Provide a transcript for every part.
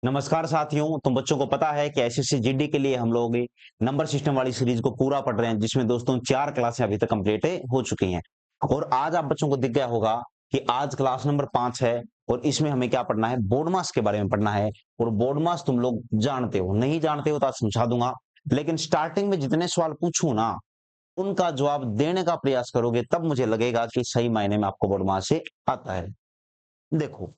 नमस्कार साथियों, तुम बच्चों को पता है कि एसएससी जीडी के लिए हम लोग नंबर सिस्टम वाली सीरीज को पूरा पढ़ रहे हैं, जिसमें दोस्तों 4 क्लासें अभी तक कंप्लीट हो चुकी हैं। और आज आप बच्चों को दिख गया होगा कि आज क्लास नंबर 5 है और इसमें हमें क्या पढ़ना है, बोर्ड मास के बारे में पढ़ना है। और बोर्ड मास तुम लोग जानते हो, नहीं जानते हो तो आज समझा दूंगा, लेकिन स्टार्टिंग में जितने सवाल पूछूं ना, उनका जवाब देने का प्रयास करोगे तब मुझे लगेगा कि सही मायने में आपको बोर्ड मास से आता है। देखो,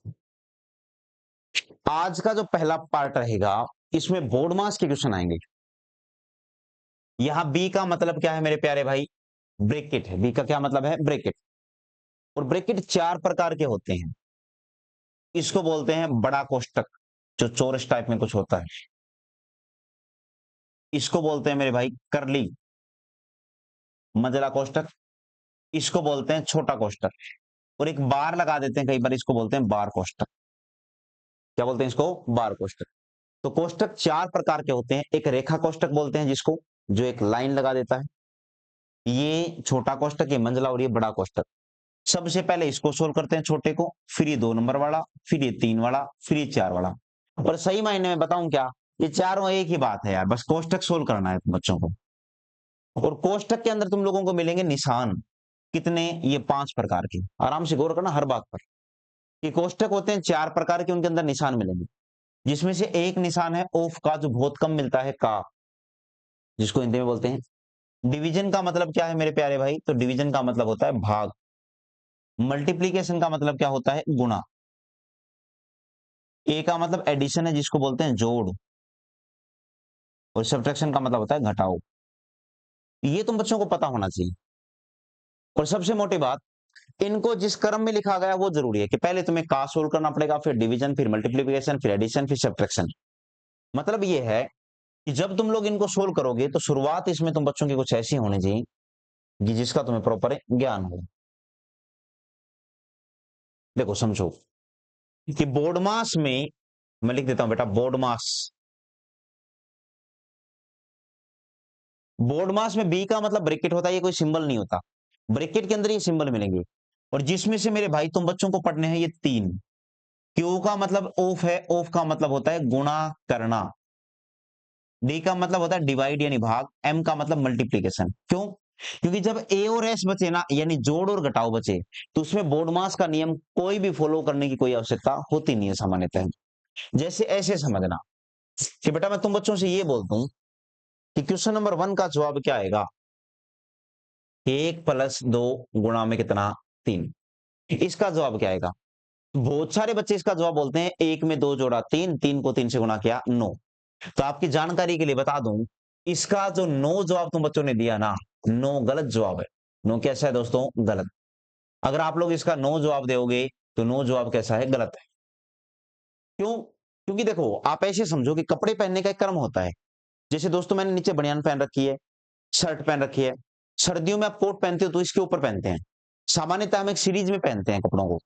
आज का जो पहला पार्ट रहेगा, इसमें बोर्ड मास के क्वेश्चन आएंगे। यहां बी का मतलब क्या है मेरे प्यारे भाई? ब्रैकेट है। बी का क्या मतलब है? ब्रैकेट। और ब्रैकेट 4 प्रकार के होते हैं। इसको बोलते हैं बड़ा कोष्टक, जो चौरस टाइप में कुछ होता है। इसको बोलते हैं मेरे भाई करली, मंझला कोष्टक। इसको बोलते हैं छोटा कोष्टक। और एक बार लगा देते हैं कई बार, इसको बोलते हैं बार कोष्टक। क्या बोलते हैं इसको? बार कोष्टक। तो कोष्टक 4 प्रकार के होते हैं। एक रेखा कोष्टक बोलते हैं जिसको, जो एक लाइन लगा देता है। ये छोटा कोष्टक, ये मंझला और ये बड़ा कोष्टक। सबसे पहले इसको सोल्व करते हैं छोटे को, फिर ये 2 नंबर वाला, फिर ये 3 वाला, फिर ये 4 वाला। और सही मायने में बताऊं क्या, ये चारों एक ही बात है यार, बस कोष्टक सोल्व करना है बच्चों को। और कोष्टक के अंदर तुम लोगों को मिलेंगे निशान। कितने? ये 5 प्रकार के। आराम से गौर करना हर बात पर। ये कोष्टक होते हैं 4 प्रकार के, उनके अंदर निशान मिलेंगे। जिसमें से एक निशान है ऑफ का, जो बहुत कम मिलता है, का, जिसको हिंदी में बोलते हैं डिवीजन। का मतलब क्या है मेरे प्यारे भाई? तो डिवीजन का मतलब होता है भाग। मल्टीप्लीकेशन का मतलब क्या होता है? गुणा। ए का मतलब एडिशन है, जिसको बोलते हैं जोड़। और सब्ट्रैक्शन का मतलब होता है घटाओ। ये तुम बच्चों को पता होना चाहिए। और सबसे मोटी बात, इनको जिस क्रम में लिखा गया वो जरूरी है कि पहले तुम्हें का सोल्व करना पड़ेगा, फिर डिवीजन, फिर मल्टीप्लीकेशन, फिर एडिशन, फिर सब्ट्रैक्शन। मतलब ये है कि जब तुम लोग इनको सोल्व करोगे तो शुरुआत इसमें तुम बच्चों की कुछ ऐसी होनी चाहिए कि जिसका तुम्हें प्रॉपर ज्ञान हो। देखो समझो कि बोर्ड मास में, मैं लिख देता हूं बेटा, बोर्ड मास। बोर्ड मास में बी का मतलब ब्रैकेट होता है, ये कोई सिंबल नहीं होता। ब्रैकेट के अंदर ये सिंबल मिलेंगे। और जिसमें से मेरे भाई तुम बच्चों को पढ़ने हैं ये 3। क्यू का मतलब ऑफ है, ऑफ का मतलब होता है गुणा करना। डी का मतलब होता है डिवाइड यानी भाग। एम का मतलब मल्टीप्लीकेशन। क्यों? क्योंकि जब ए और एस बचे ना, यानी जोड़ और घटाव बचे, तो उसमें बोर्ड मास का नियम कोई भी फॉलो करने की कोई आवश्यकता होती नहीं है सामान्यतः। जैसे ऐसे समझना कि बेटा मैं तुम बच्चों से ये बोलता हूं कि क्वेश्चन नंबर 1 का जवाब क्या आएगा? 1 + 2 गुणा में कितना? 3। इसका जवाब क्या आएगा? बहुत सारे बच्चे इसका जवाब बोलते हैं 1 में 2 जोड़ा 3, 3 को 3 से गुणा किया 9। तो आपकी जानकारी के लिए बता दूं, इसका जो 9 जवाब तुम बच्चों ने दिया ना, 9 गलत जवाब है। 9 कैसा है दोस्तों? गलत। अगर आप लोग इसका 9 जवाब दोगे तो 9 जवाब कैसा है? गलत है। क्यों? क्योंकि देखो, आप ऐसे समझो कि कपड़े पहनने का एक क्रम होता है। जैसे दोस्तों मैंने नीचे बनियान पहन रखी है, शर्ट पहन रखी है। सर्दियों में आप कोट पहनते हो तो इसके ऊपर पहनते हैं। सामान्यतः हम एक सीरीज में पहनते हैं कपड़ों को।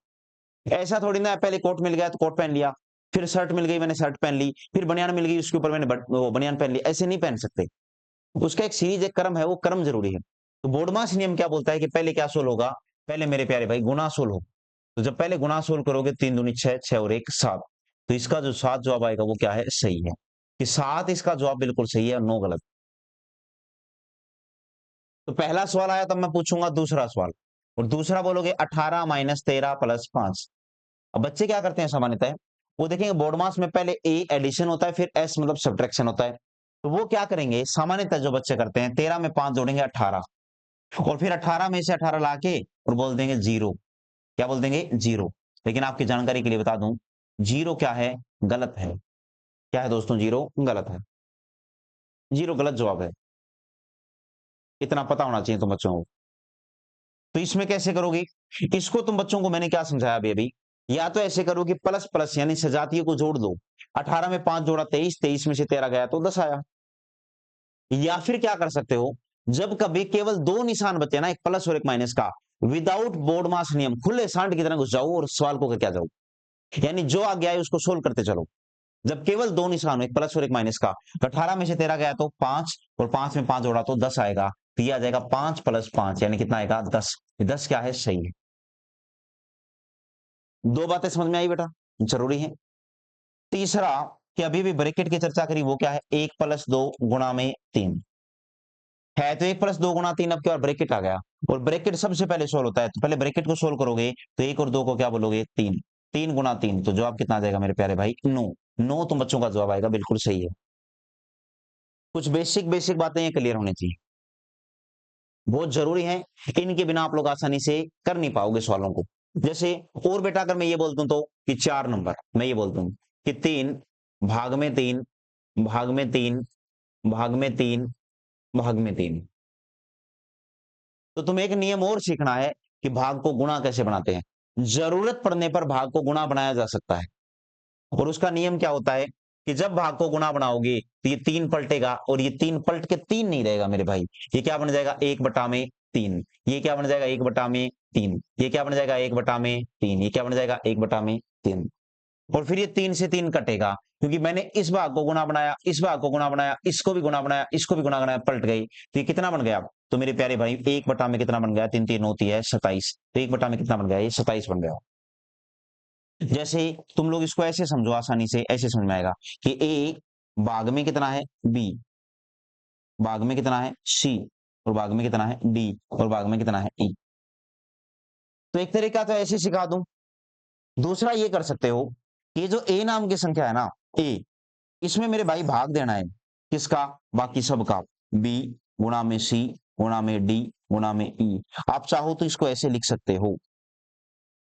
ऐसा थोड़ी ना है पहले कोट मिल गया तो कोट पहन लिया, फिर शर्ट मिल गई मैंने शर्ट पहन ली, फिर बनियान मिल गई उसके ऊपर मैंने वो बनियान पहन ली। ऐसे नहीं पहन सकते। उसका एक सीरीज, एक क्रम है, वो क्रम जरूरी है। तो बोर्डमास नियम क्या बोलता है कि पहले क्या सोल्व होगा? पहले मेरे प्यारे भाई गुणा सोल्व हो। तो जब पहले गुणा सोल्व करोगे, 3 दूनी 6, 6 और 1 7। तो इसका जो 7 जवाब आएगा वो क्या है? सही है। कि 7 इसका जवाब बिल्कुल सही है और 9 गलत। तो पहला सवाल आया, तब मैं पूछूंगा दूसरा सवाल। और दूसरा बोलोगे 18 - 13 + 5। अब बच्चे क्या करते हैं सामान्यतः, वो देखेंगे बोर्ड मास में पहले ए एडिशन होता है, फिर एस मतलब सब्ट्रैक्शन होता है। तो वो क्या करेंगे सामान्यतः, जो बच्चे करते हैं 13 में 5 जोड़ेंगे 18, और फिर 18 में से 18 लाके और बोल देंगे 0। क्या बोल देंगे? 0। लेकिन आपकी जानकारी के लिए बता दूं, 0 क्या है? गलत है। क्या है दोस्तों? 0 गलत है। 0 गलत जवाब है। इतना पता होना चाहिए तुम बच्चों को। तो इसमें कैसे करोगे? इसको तुम बच्चों को मैंने क्या समझाया अभी अभी, या तो ऐसे करो कि प्लस प्लस यानी सजातीय को जोड़ दो। 18 में 5 जोड़ा 23, 23 में से 13 गया तो 10 आया। या फिर क्या कर सकते हो, जब कभी केवल 2 निशान बचे ना, एक प्लस और एक माइनस का, विदाउट बोर्ड मास नियम खुले सांड की तरह घुस जाओ और सवाल को क्या जाओ, यानी जो आ गया है उसको सोल्व करते चलो। जब केवल 2 निशान हो, एक प्लस और एक माइनस का, तो 18 में से 13 गया तो 5, और 5 में 5 जोड़ा तो 10 आएगा। तो ये आ जाएगा 5 + 5 यानी कितना आएगा? 10। 10 क्या है? सही है। 2 बातें समझ में आई बेटा? जरूरी है। तीसरा, कि अभी भी ब्रैकेट की चर्चा करी, वो क्या है 1 + 2 गुणा में 3 है। तो 1 + 2 गुणा 3 अब क्या ब्रैकेट आ गया, और ब्रैकेट सबसे पहले सोल्व होता है, तो पहले ब्रैकेट को सोल्व करोगे तो 1 और 2 को क्या बोलोगे 3, 3 गुणा 3, तो जवाब कितना आ जाएगा मेरे प्यारे भाई 9। 9 तुम बच्चों का जवाब आएगा, बिल्कुल सही है। कुछ बेसिक बेसिक बातें ये क्लियर होनी चाहिए, बहुत जरूरी है, इनके बिना आप लोग आसानी से कर नहीं पाओगे सवालों को। जैसे और बेटा अगर मैं ये बोलता हूं तो कि 4 नंबर, मैं ये बोलता हूं कि 3 भाग में 3 भाग में 3 भाग में 3 भाग में 3, तो तुम्हें एक नियम और सीखना है कि भाग को गुणा कैसे बनाते हैं। जरूरत पड़ने पर भाग को गुणा बनाया जा सकता है, और उसका नियम क्या होता है कि जब भाग को गुणा बनाओगे तो ये 3 पलटेगा, और ये 3 पलट के 3 नहीं रहेगा मेरे भाई, ये क्या बन जाएगा 1/3, ये क्या बन जाएगा 1/3, ये क्या बन जाएगा 1/3, ये क्या बन जाएगा 1/3, और फिर ये 3 से 3 कटेगा, क्योंकि मैंने इस भाग को गुणा बनाया, इस भाग को गुणा बनाया, इसको भी गुणा बनाया, इसको भी गुणा बनाया, पलट गई, तो ये कितना बन गया, तो मेरे प्यारे भाई 1 में कितना बन गया, 3 3 होती है 27, तो 1 में कितना बन गया, ये 27 बन गया। जैसे तुम लोग इसको ऐसे समझो, आसानी से ऐसे समझ में आएगा कि ए भाग में कितना है बी, भाग में कितना है सी, और भाग में कितना है डी, और भाग में कितना है ई। तो एक तरीका तो ऐसे सिखा दूं, दूसरा ये कर सकते हो कि ये जो ए नाम की संख्या है ना ए, इसमें मेरे भाई भाग देना है किसका, बाकी सबका, बी गुणा में सी गुणा में डी गुणा में ई। आप चाहो तो इसको ऐसे लिख सकते हो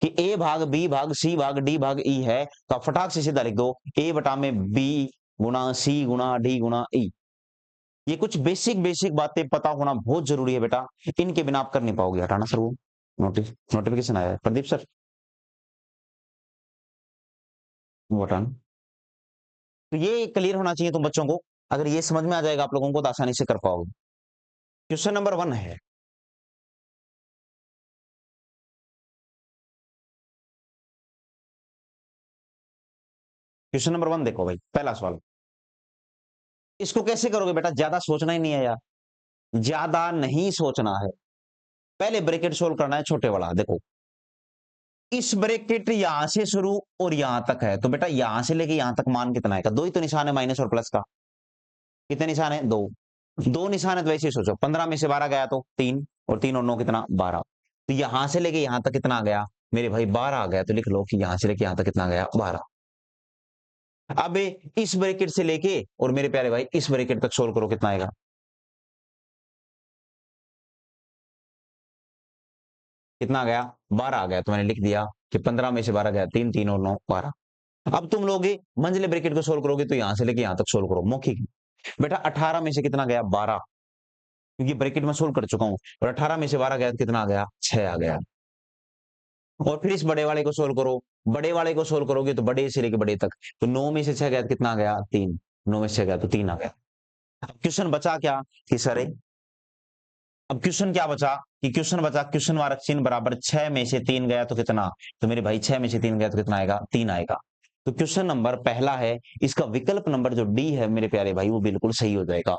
कि ए भाग बी भाग सी भाग डी भाग ई है, तो आप फटाक से सीधा लिख दो ए बटा में बी गुणा सी गुणा डी गुणा ई। ये कुछ बेसिक बेसिक बातें पता होना बहुत जरूरी है बेटा, इनके बिना आप कर नहीं पाओगे। हटाना सर वो नोटिफिकेशन आया है प्रदीप सर, वो हटाना। तो ये क्लियर होना चाहिए तुम बच्चों को, अगर ये समझ में आ जाएगा आप लोगों को तो आसानी से कर पाओगे। क्वेश्चन नंबर 1 है, क्वेश्चन नंबर 1 देखो भाई, पहला सवाल। इसको कैसे करोगे बेटा, ज्यादा सोचना ही नहीं है यार, ज्यादा नहीं सोचना है। पहले ब्रैकेट सोल्व करना है छोटे वाला। देखो इस ब्रैकेट यहां से शुरू और यहां तक है, तो बेटा यहां से लेके यहां तक मान कितना है का, दो ही तो निशान है माइनस और प्लस का। कितने निशान है, दो, दो निशान है, तो वैसे ही सोचो 15 में से 12 गया तो 3, और 3 और 9 कितना 12, तो यहां से लेके यहां तक कितना आ गया मेरे भाई 12 आ गया, तो लिख लो कि यहां से लेके यहां तक कितना गया 12। अब इस ब्रैकेट से लेके और मेरे प्यारे भाई इस ब्रैकेट तक सोल्व करो, कितना आएगा, कितना आ गया 12 आ गया, तो मैंने लिख दिया कि 15 में से 12 गया 3, 3 और 9 12। अब तुम लोग मंझले ब्रैकेट को सोल्व करोगे तो यहां से लेके यहां तक सोल्व करो मौखिक। बेटा 18 में से कितना गया 12, क्योंकि ब्रैकेट में सोल्व कर चुका हूं, और 18 में से 12 गया तो कितना आ गया 6 आ गया। और फिर इस बड़े वाले को सोल्व करो, बड़े वाले को सोल्व करोगे तो बड़े से लेके बड़े तक, तो 9 में से 6 गया तो कितना आ गया 3, 9 में से 6 गया तो 3 आ गया। अब क्वेश्चन बचा क्या कि सर अब क्वेश्चन क्या बचा कि क्वेश्चन बचा क्वेश्चन मार्क चिन्ह बराबर 6 में से 3 गया तो कितना, तो मेरे भाई 6 में से 3 गया तो कितना आएगा 3 आएगा। तो क्वेश्चन नंबर पहला है, इसका विकल्प नंबर जो डी है मेरे प्यारे भाई वो बिल्कुल सही हो जाएगा,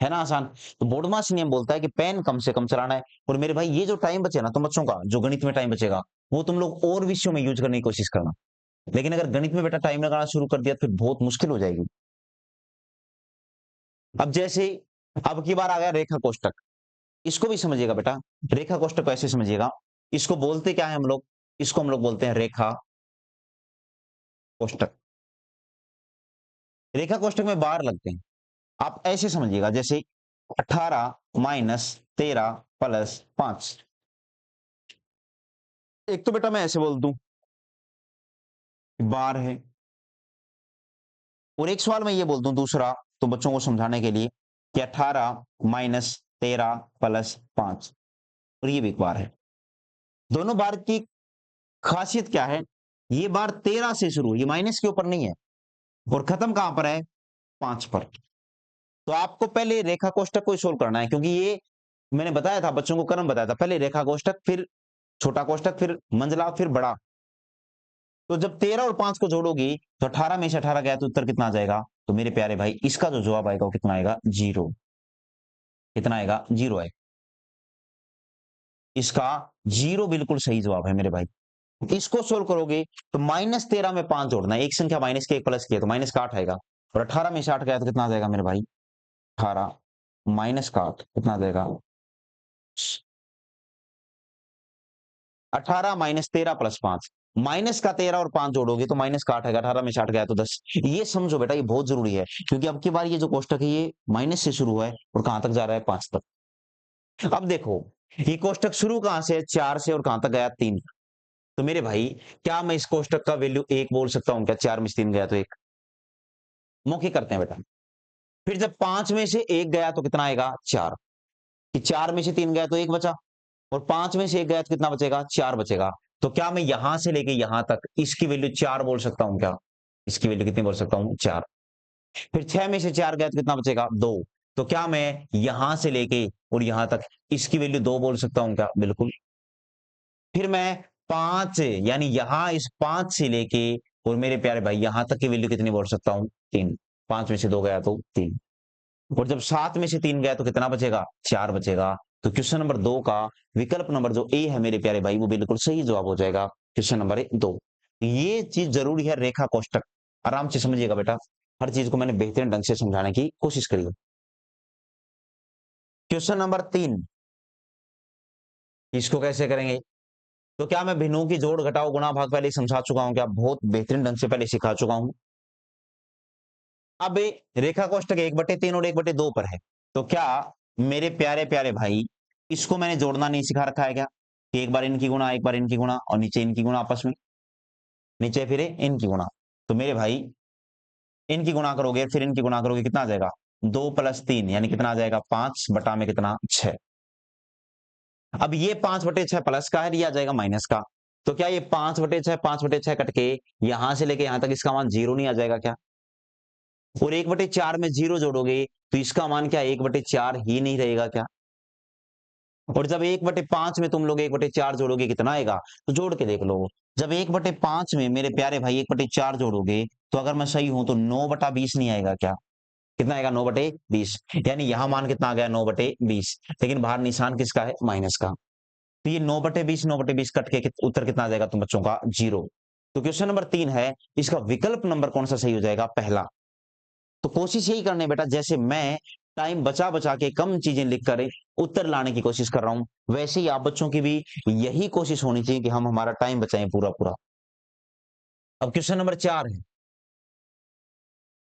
है ना आसान। तो बोर्डमास नियम बोलता है कि पेन कम से कम चलाना है। और मेरे भाई ये जो टाइम बचे ना तुम बच्चों का, जो गणित में टाइम बचेगा वो तुम लोग और विषयों में यूज करने की कोशिश करना, लेकिन अगर गणित में बेटा टाइम लगाना शुरू कर दिया तो फिर बहुत मुश्किल हो जाएगी। अब जैसे अब की बार आ गया रेखा कोष्टक, इसको भी समझिएगा बेटा, रेखा कोष्टक को ऐसे समझिएगा, इसको बोलते क्या है हम लोग, इसको हम लोग बोलते हैं रेखा कोष्टक। रेखा कोष्टक में बार लगते हैं, आप ऐसे समझिएगा जैसे 18 माइनस 13 प्लस 5। एक तो बेटा मैं ऐसे बोल दूं बार है, और एक सवाल मैं ये बोल दूं दूसरा, तो बच्चों को समझाने के लिए कि 18 माइनस 13 प्लस 5, और ये भी एक बार है। दोनों बार की खासियत क्या है, ये बार 13 से शुरू, ये माइनस के ऊपर नहीं है, और खत्म कहां पर है 5 पर। तो आपको पहले रेखा कोष्टक को सोल्व करना है, क्योंकि ये मैंने बताया था बच्चों को, क्रम बताया था, पहले रेखा कोष्टक फिर छोटा कोष्टक फिर मंझला फिर बड़ा। तो जब 13 और 5 को जोड़ोगी तो 18 में से 18 गया तो उत्तर कितना आ जाएगा, तो मेरे प्यारे भाई इसका जो जवाब आएगा वो कितना आएगा 0। कितना आएगा 0 है, इसका 0 बिल्कुल सही जवाब है मेरे भाई। इसको सोल्व करोगे तो -13 में 5 जोड़ना है, एक संख्या माइनस की एक प्लस की है तो माइनस का 8 आएगा, और 18 में से 8 गया तो कितना आ जाएगा मेरे भाई 18 माइनस का 8 कितना आ जाएगा 18 माइनस 13 प्लस 5, माइनस का 13 और 5 जोड़ोगे तो माइनस का 8 आएगा, 18 में से 8 गया तो 10। ये समझो बेटा, ये बहुत जरूरी है, क्योंकि अब की बार ये जो कोष्टक है ये माइनस से शुरू हुआ है और कहां तक जा रहा है 5 तक। अब देखो ये कोष्टक शुरू कहां से है 4 से और कहां तक गया 3। तो मेरे भाई क्या मैं इस कोष्टक का वैल्यू 1 बोल सकता हूं क्या, 4 में से 3 गया तो 1। मौखिक करते हैं बेटा। फिर जब 5 में से 1 गया तो कितना आएगा 4, कि 4 में से 3 गया तो 1 बचा, और 5 में से 1 गया तो कितना बचेगा 4 बचेगा। तो क्या मैं यहां से लेके यहां तक इसकी वैल्यू 4 बोल सकता हूं क्या, इसकी वैल्यू कितनी बोल सकता हूं 4। फिर 6 में से 4 गया तो कितना बचेगा 2। तो क्या मैं यहां से लेके और यहां तक इसकी वैल्यू 2 बोल सकता हूं क्या, बिल्कुल। फिर मैं 5 यानी यहां इस 5 से लेके और मेरे प्यारे भाई यहां तक की वैल्यू कितनी बोल सकता हूं 3। 5 में से 2 गया तो 3, और जब 7 में से 3 गया तो कितना बचेगा 4 बचेगा। तो क्वेश्चन नंबर 2 का विकल्प नंबर जो ए है मेरे प्यारे भाई वो बिल्कुल सही जवाब हो जाएगा, क्वेश्चन नंबर 2। ये चीज जरूरी है, रेखा कोष्टक आराम से समझिएगा बेटा, हर चीज को मैंने बेहतरीन ढंग से समझाने की कोशिश करी है। क्वेश्चन नंबर 3, इसको कैसे करेंगे। तो क्या मैं भिन्नों की जोड़ घटाओ गुणा भाग पहले ही समझा चुका हूं क्या, बहुत बेहतरीन ढंग से पहले सिखा चुका हूं। अब रेखा कोष्टक 1/3 और 1/2 पर है, तो क्या मेरे प्यारे प्यारे भाई इसको मैंने जोड़ना नहीं सिखा रखा है क्या, कि एक बार इनकी गुणा एक बार इनकी गुणा और नीचे इनकी गुणा आपस में, नीचे फिर इनकी गुणा। तो मेरे भाई इनकी गुणा करोगे फिर इनकी गुणा करोगे कितना आ जाएगा 2 + 3 यानी कितना आ जाएगा 5 बटा में कितना 6। अब ये 5/6 प्लस का है, ये आ जाएगा माइनस का। तो क्या ये 5/6 5/6 कट के यहां से लेके यहां तक इसका मान 0 नहीं आ जाएगा क्या, और 1/4 में 0 जोड़ोगे तो इसका मान क्या 1/4 ही नहीं रहेगा क्या। और जब 1/5 में तुम लोग 1/4 जोड़ोगे कितना आएगा, तो जोड़ के देख लो। जब 1/5 में मेरे प्यारे भाई 1/4 जोड़ोगे तो अगर मैं सही हूं तो 9/20 नहीं आएगा क्या, कितना आएगा 9/20, यानी यहां मान कितना आ गया 9/20, लेकिन बाहर निशान किसका है माइनस का। तो ये 9/20 9/20 कट के उत्तर कितना आ जाएगा तुम बच्चों का 0। तो क्वेश्चन नंबर 3 है, इसका विकल्प नंबर कौन सा सही हो जाएगा पहला। तो कोशिश यही करनी है बेटा, जैसे मैं टाइम बचा बचा के कम चीजें लिख कर उत्तर लाने की कोशिश कर रहा हूं, वैसे ही आप बच्चों की भी यही कोशिश होनी चाहिए कि हम हमारा टाइम बचाएं पूरा पूरा। अब क्वेश्चन नंबर 4 है,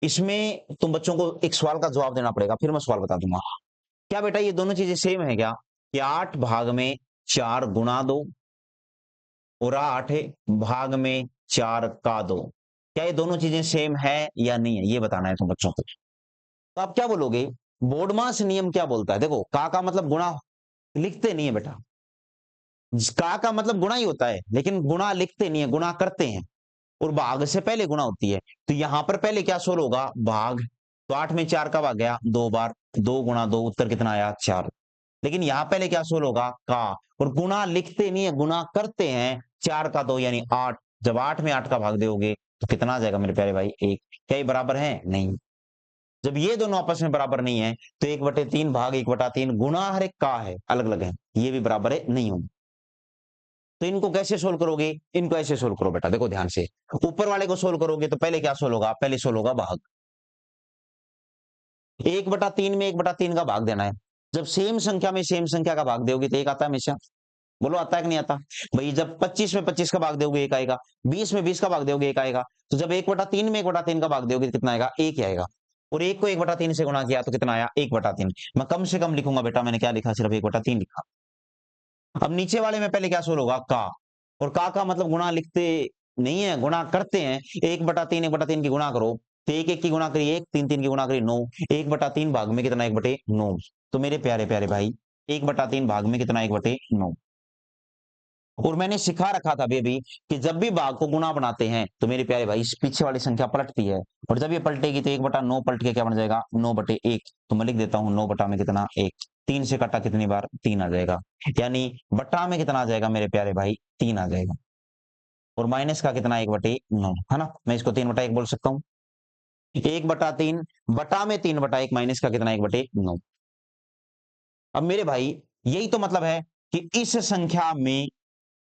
इसमें तुम बच्चों को एक सवाल का जवाब देना पड़ेगा, फिर मैं सवाल बता दूंगा। क्या बेटा ये दोनों चीजें सेम है क्या, कि 8 भाग में 4 गुणा 2 और 8 भाग में 4 का 2, क्या ये दोनों चीजें सेम है या नहीं है, ये बताना है तुम बच्चों को। तो आप क्या बोलोगे, बोर्डमास नियम क्या बोलता है, देखो का मतलब गुणा लिखते नहीं है बेटा, का मतलब गुणा ही होता है, लेकिन गुणा लिखते नहीं है, गुणा करते हैं, और भाग से पहले गुणा होती है। तो यहां पर पहले क्या सोल होगा भाग, तो 8 में 4 कब आ गया 2 बार, 2 गुणा 2 उत्तर कितना आया 4। लेकिन यहां पहले क्या सोल होगा का, और गुणा लिखते नहीं है गुणा करते हैं, 4 का 2 यानी 8, जब 8 में 8 का भाग दोगे तो कितना आ जाएगा मेरे प्यारे भाई 1। क्या ये बराबर है नहीं, जब ये दोनों आपस में बराबर नहीं है तो 1/3 भाग 1/3 गुणा हर एक का है अलग अलग है, ये भी बराबर है नहीं होंगे। तो इनको कैसे सोल्व करोगे, इनको ऐसे सोल्व करो बेटा, देखो ध्यान से, ऊपर वाले को सोल्व करोगे तो पहले क्या सोल्व होगा, पहले सोल्व होगा भाग, 1/3 में 1/3 का भाग देना है। जब सेम संख्या में सेम संख्या का भाग दोगे तो एक आता है हमेशा, बोलो आता है कि नहीं आता भाई। जब 25 में 25 का भाग दोगे एक आएगा, 20 में 20 का भाग दोगे एक आएगा, तो जब 1/3 में 1/3 का भाग दोगे तो कितना आएगा एक ही आएगा, और एक को 1/3 से गुणा किया तो कितना आया 1/3। मैं कम से कम लिखूंगा बेटा, मैंने क्या लिखा सिर्फ 1/3 लिखा। अब नीचे वाले में पहले क्या सोल्व होगा का, और का मतलब गुणा लिखते नहीं है गुणा करते हैं, 1/3 1/3 की गुणा करो तो 1 1 की गुणा करिए 1 3 3 की गुणा करिए 9, 1/3 भाग में कितना 1/9। तो मेरे प्यारे प्यारे भाई 1/3 भाग में कितना 1/9। और मैंने सिखा रखा था अभी कि जब भी भाग को गुणा बनाते हैं तो मेरे प्यारे भाई इस पीछे वाली संख्या पलटती है, और जब ये पलटेगी तो 1/9 पलट के क्या बन जाएगा 9/1। तो मैं लिख देता हूं 9 बटा में कितना 1, 3 से कटा कितनी बार 3 आ जाएगा, यानी बटा में कितना आ जाएगा मेरे प्यारे भाई 3 आ जाएगा, और माइनस का कितना 1/9 है ना, मैं इसको 3/1 बोल सकता हूँ। 1/3 बटा में 3/1 माइनस का कितना 1/9। अब मेरे भाई यही तो मतलब है कि इस संख्या में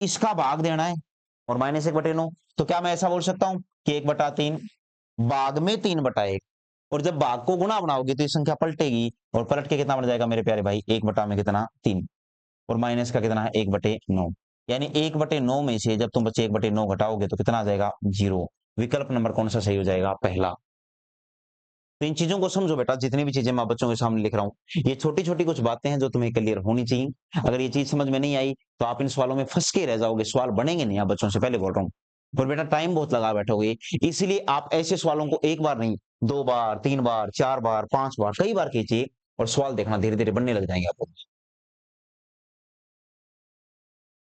इसका भाग देना है, और -1/9। तो क्या मैं ऐसा बोल सकता हूं कि 1/3 भाग में 3/1। और जब भाग को गुणा बनाओगे तो ये संख्या पलटेगी और पलट के कितना बन जाएगा मेरे प्यारे भाई, 1/3 और माइनस का कितना है 1/9। यानी 1/9 में से जब तुम बच्चे 1/9 घटाओगे तो कितना आ जाएगा 0। विकल्प नंबर कौन सा सही हो जाएगा, पहला। तो इन चीजों को समझो बेटा, जितनी भी चीजें मैं बच्चों के सामने लिख रहा हूँ, ये छोटी छोटी कुछ बातें हैं जो तुम्हें क्लियर होनी चाहिए। अगर ये चीज समझ में नहीं आई तो आप इन सवालों में फंस के रह जाओगे, सवाल बनेंगे नहीं। आप बच्चों से पहले बोल रहा हूँ, पर बेटा टाइम बहुत लगा बैठोगे। इसलिए आप ऐसे सवालों को एक बार नहीं, 2 बार, 3 बार, 4 बार, 5 बार, कई बार कीजिए और सवाल देखना धीरे धीरे बनने लग जाएंगे आपको।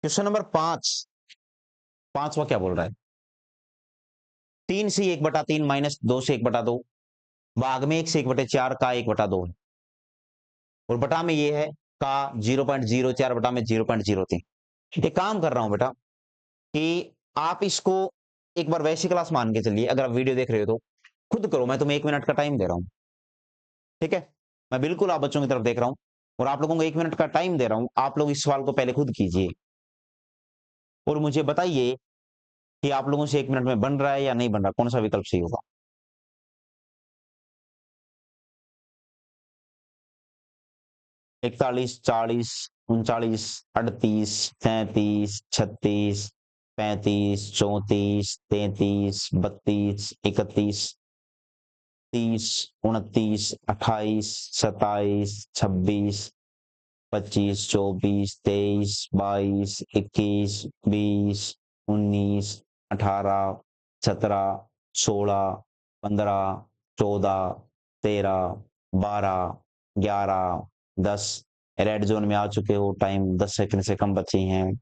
क्वेश्चन नंबर 5, पांचवा क्या बोल रहा है, 3 से 1/3 -2 से 1/2 भाग में 1 से 1/4 का 1/2 है और बटा में ये है का 0.04 बटा में 0.03। एक काम कर रहा हूं बेटा कि आप इसको एक बार वैसी क्लास मान के चलिए, अगर आप वीडियो देख रहे हो तो खुद करो, मैं तुम्हें 1 मिनट का टाइम दे रहा हूं, ठीक है। मैं बिल्कुल आप बच्चों की तरफ देख रहा हूं और आप लोगों को 1 मिनट का टाइम दे रहा हूं। आप लोग इस सवाल को पहले खुद कीजिए और मुझे बताइए कि आप लोगों से 1 मिनट में बन रहा है या नहीं बन रहा, कौन सा विकल्प सही होगा। 41, 40, 39, 38, 37, 36, 35, 34, 33, 32, 31, 30, 29, 28, 27, 26, 25, 24, 23, 22, 21, 20, 19, 18, 17, 16, 15, 14, 13, 12, 11, 10। रेड जोन में आ चुके हो, टाइम 10 सेकंड से कम बचे हैं।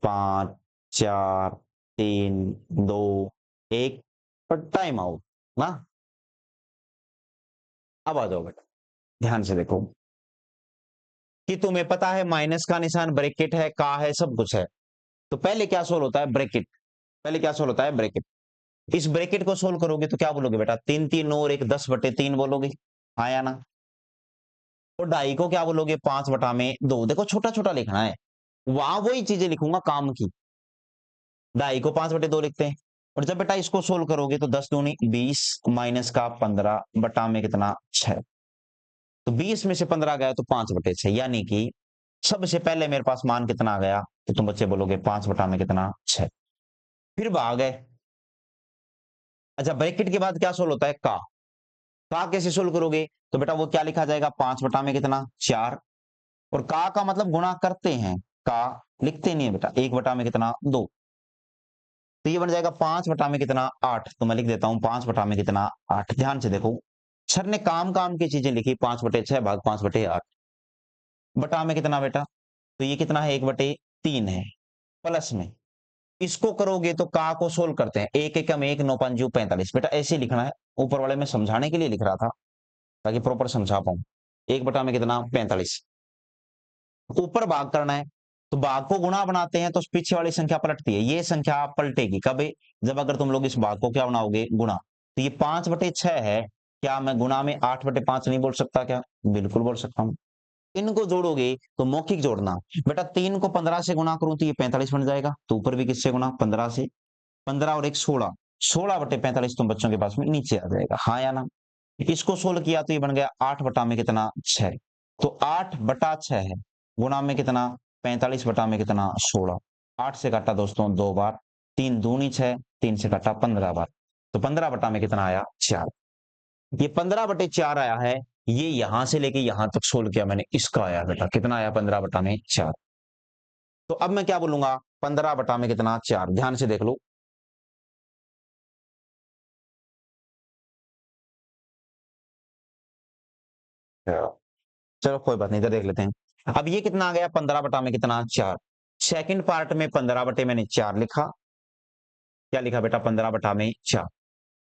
5, 4, 3, 2, 1 और टाइम आउट ना। अब आ जाओ बेटा, ध्यान से देखो कि तुम्हें पता है माइनस का निशान ब्रैकेट है, का है, सब कुछ है। तो पहले क्या सोल्व होता है, ब्रैकेट। पहले क्या सोल्व होता है, ब्रैकेट। इस ब्रैकेट को सोल्व करोगे तो क्या बोलोगे बेटा, 3 3 और 1 10/3 बोलोगे, हाँ या ना। और ढाई को क्या बोलोगे, 5/2। देखो छोटा छोटा लिखना है, वहां वही चीजें लिखूंगा काम की। ढाई को 5/2 लिखते हैं। और जब बेटा इसको सोल्व करोगे तो 10 दूनी 20 माइनस का 15 बटा में कितना 6। तो 20 में से 15 गया तो 5/6, यानी कि सबसे पहले मेरे पास मान कितना आ गया, तो तुम बच्चे बोलोगे 5 बटा में कितना 6। फिर भाग है। अच्छा, ब्रैकेट के बाद क्या सोल्व होता है, का कैसे सोल्व करोगे, तो बेटा वो क्या लिखा जाएगा, 5 बटा में कितना 4। और का मतलब गुणा करते हैं, का लिखते नहीं है बेटा, 1 बटा में कितना 2। तो ये बन जाएगा 5 बटा में कितना 8। तो मैं लिख देता हूं 5 बटा में कितना 8। ध्यान से देखो, सर ने काम काम की चीजें लिखी, 5/6 भाग 5/8 बटा में कितना बेटा, तो ये कितना है 1/3 है, प्लस में इसको करोगे तो का को सोल्व करते हैं, 1 एकम 1 9 5 45। बेटा ऐसे लिखना है, ऊपर वाले में समझाने के लिए लिख रहा था ताकि प्रॉपर समझा पाऊं। 1 बटा में कितना 45, ऊपर भाग करना है तो भाग को गुणा बनाते हैं तो पीछे वाली संख्या पलटती है। ये संख्या पलटेगी कब, जब अगर तुम लोग इस भाग को क्या बनाओगे, गुणा। तो ये 5/6 है, क्या मैं गुणा में 8/5 नहीं बोल सकता क्या, बिल्कुल बोल सकता हूं। इनको जोड़ोगे तो मौखिक जोड़ना, बेटा 3 को 15 से गुणा करूं तो ये 45 बन जाएगा, तो ऊपर भी किससे गुणा 15 से, 15 और 1 16, 16/45 तुम बच्चों के पास में नीचे आ जाएगा, हाँ या ना। इसको सोल्व किया तो ये बन गया 8 बटा में कितना 6। तो 8/6 है, गुणा में कितना 45 बटा में कितना 16। 8 से काटा दोस्तों 2 बार, 3 दूनी 6, 3 से काटा 15 बार, तो 15 बटा में कितना आया 4। ये 15/4 आया है, ये यहां से लेके यहां तक सोल्व किया मैंने, इसका आया बेटा कितना आया 15 बटा में 4। तो अब मैं क्या बोलूंगा, 15 बटा में कितना 4। ध्यान से देख लो, चलो कोई बात नहीं, इधर देख लेते हैं। अब ये कितना आ गया 15 बटा में कितना 4। सेकंड पार्ट में 15 बटे मैंने 4 लिखा, क्या लिखा बेटा 15 बटा में 4।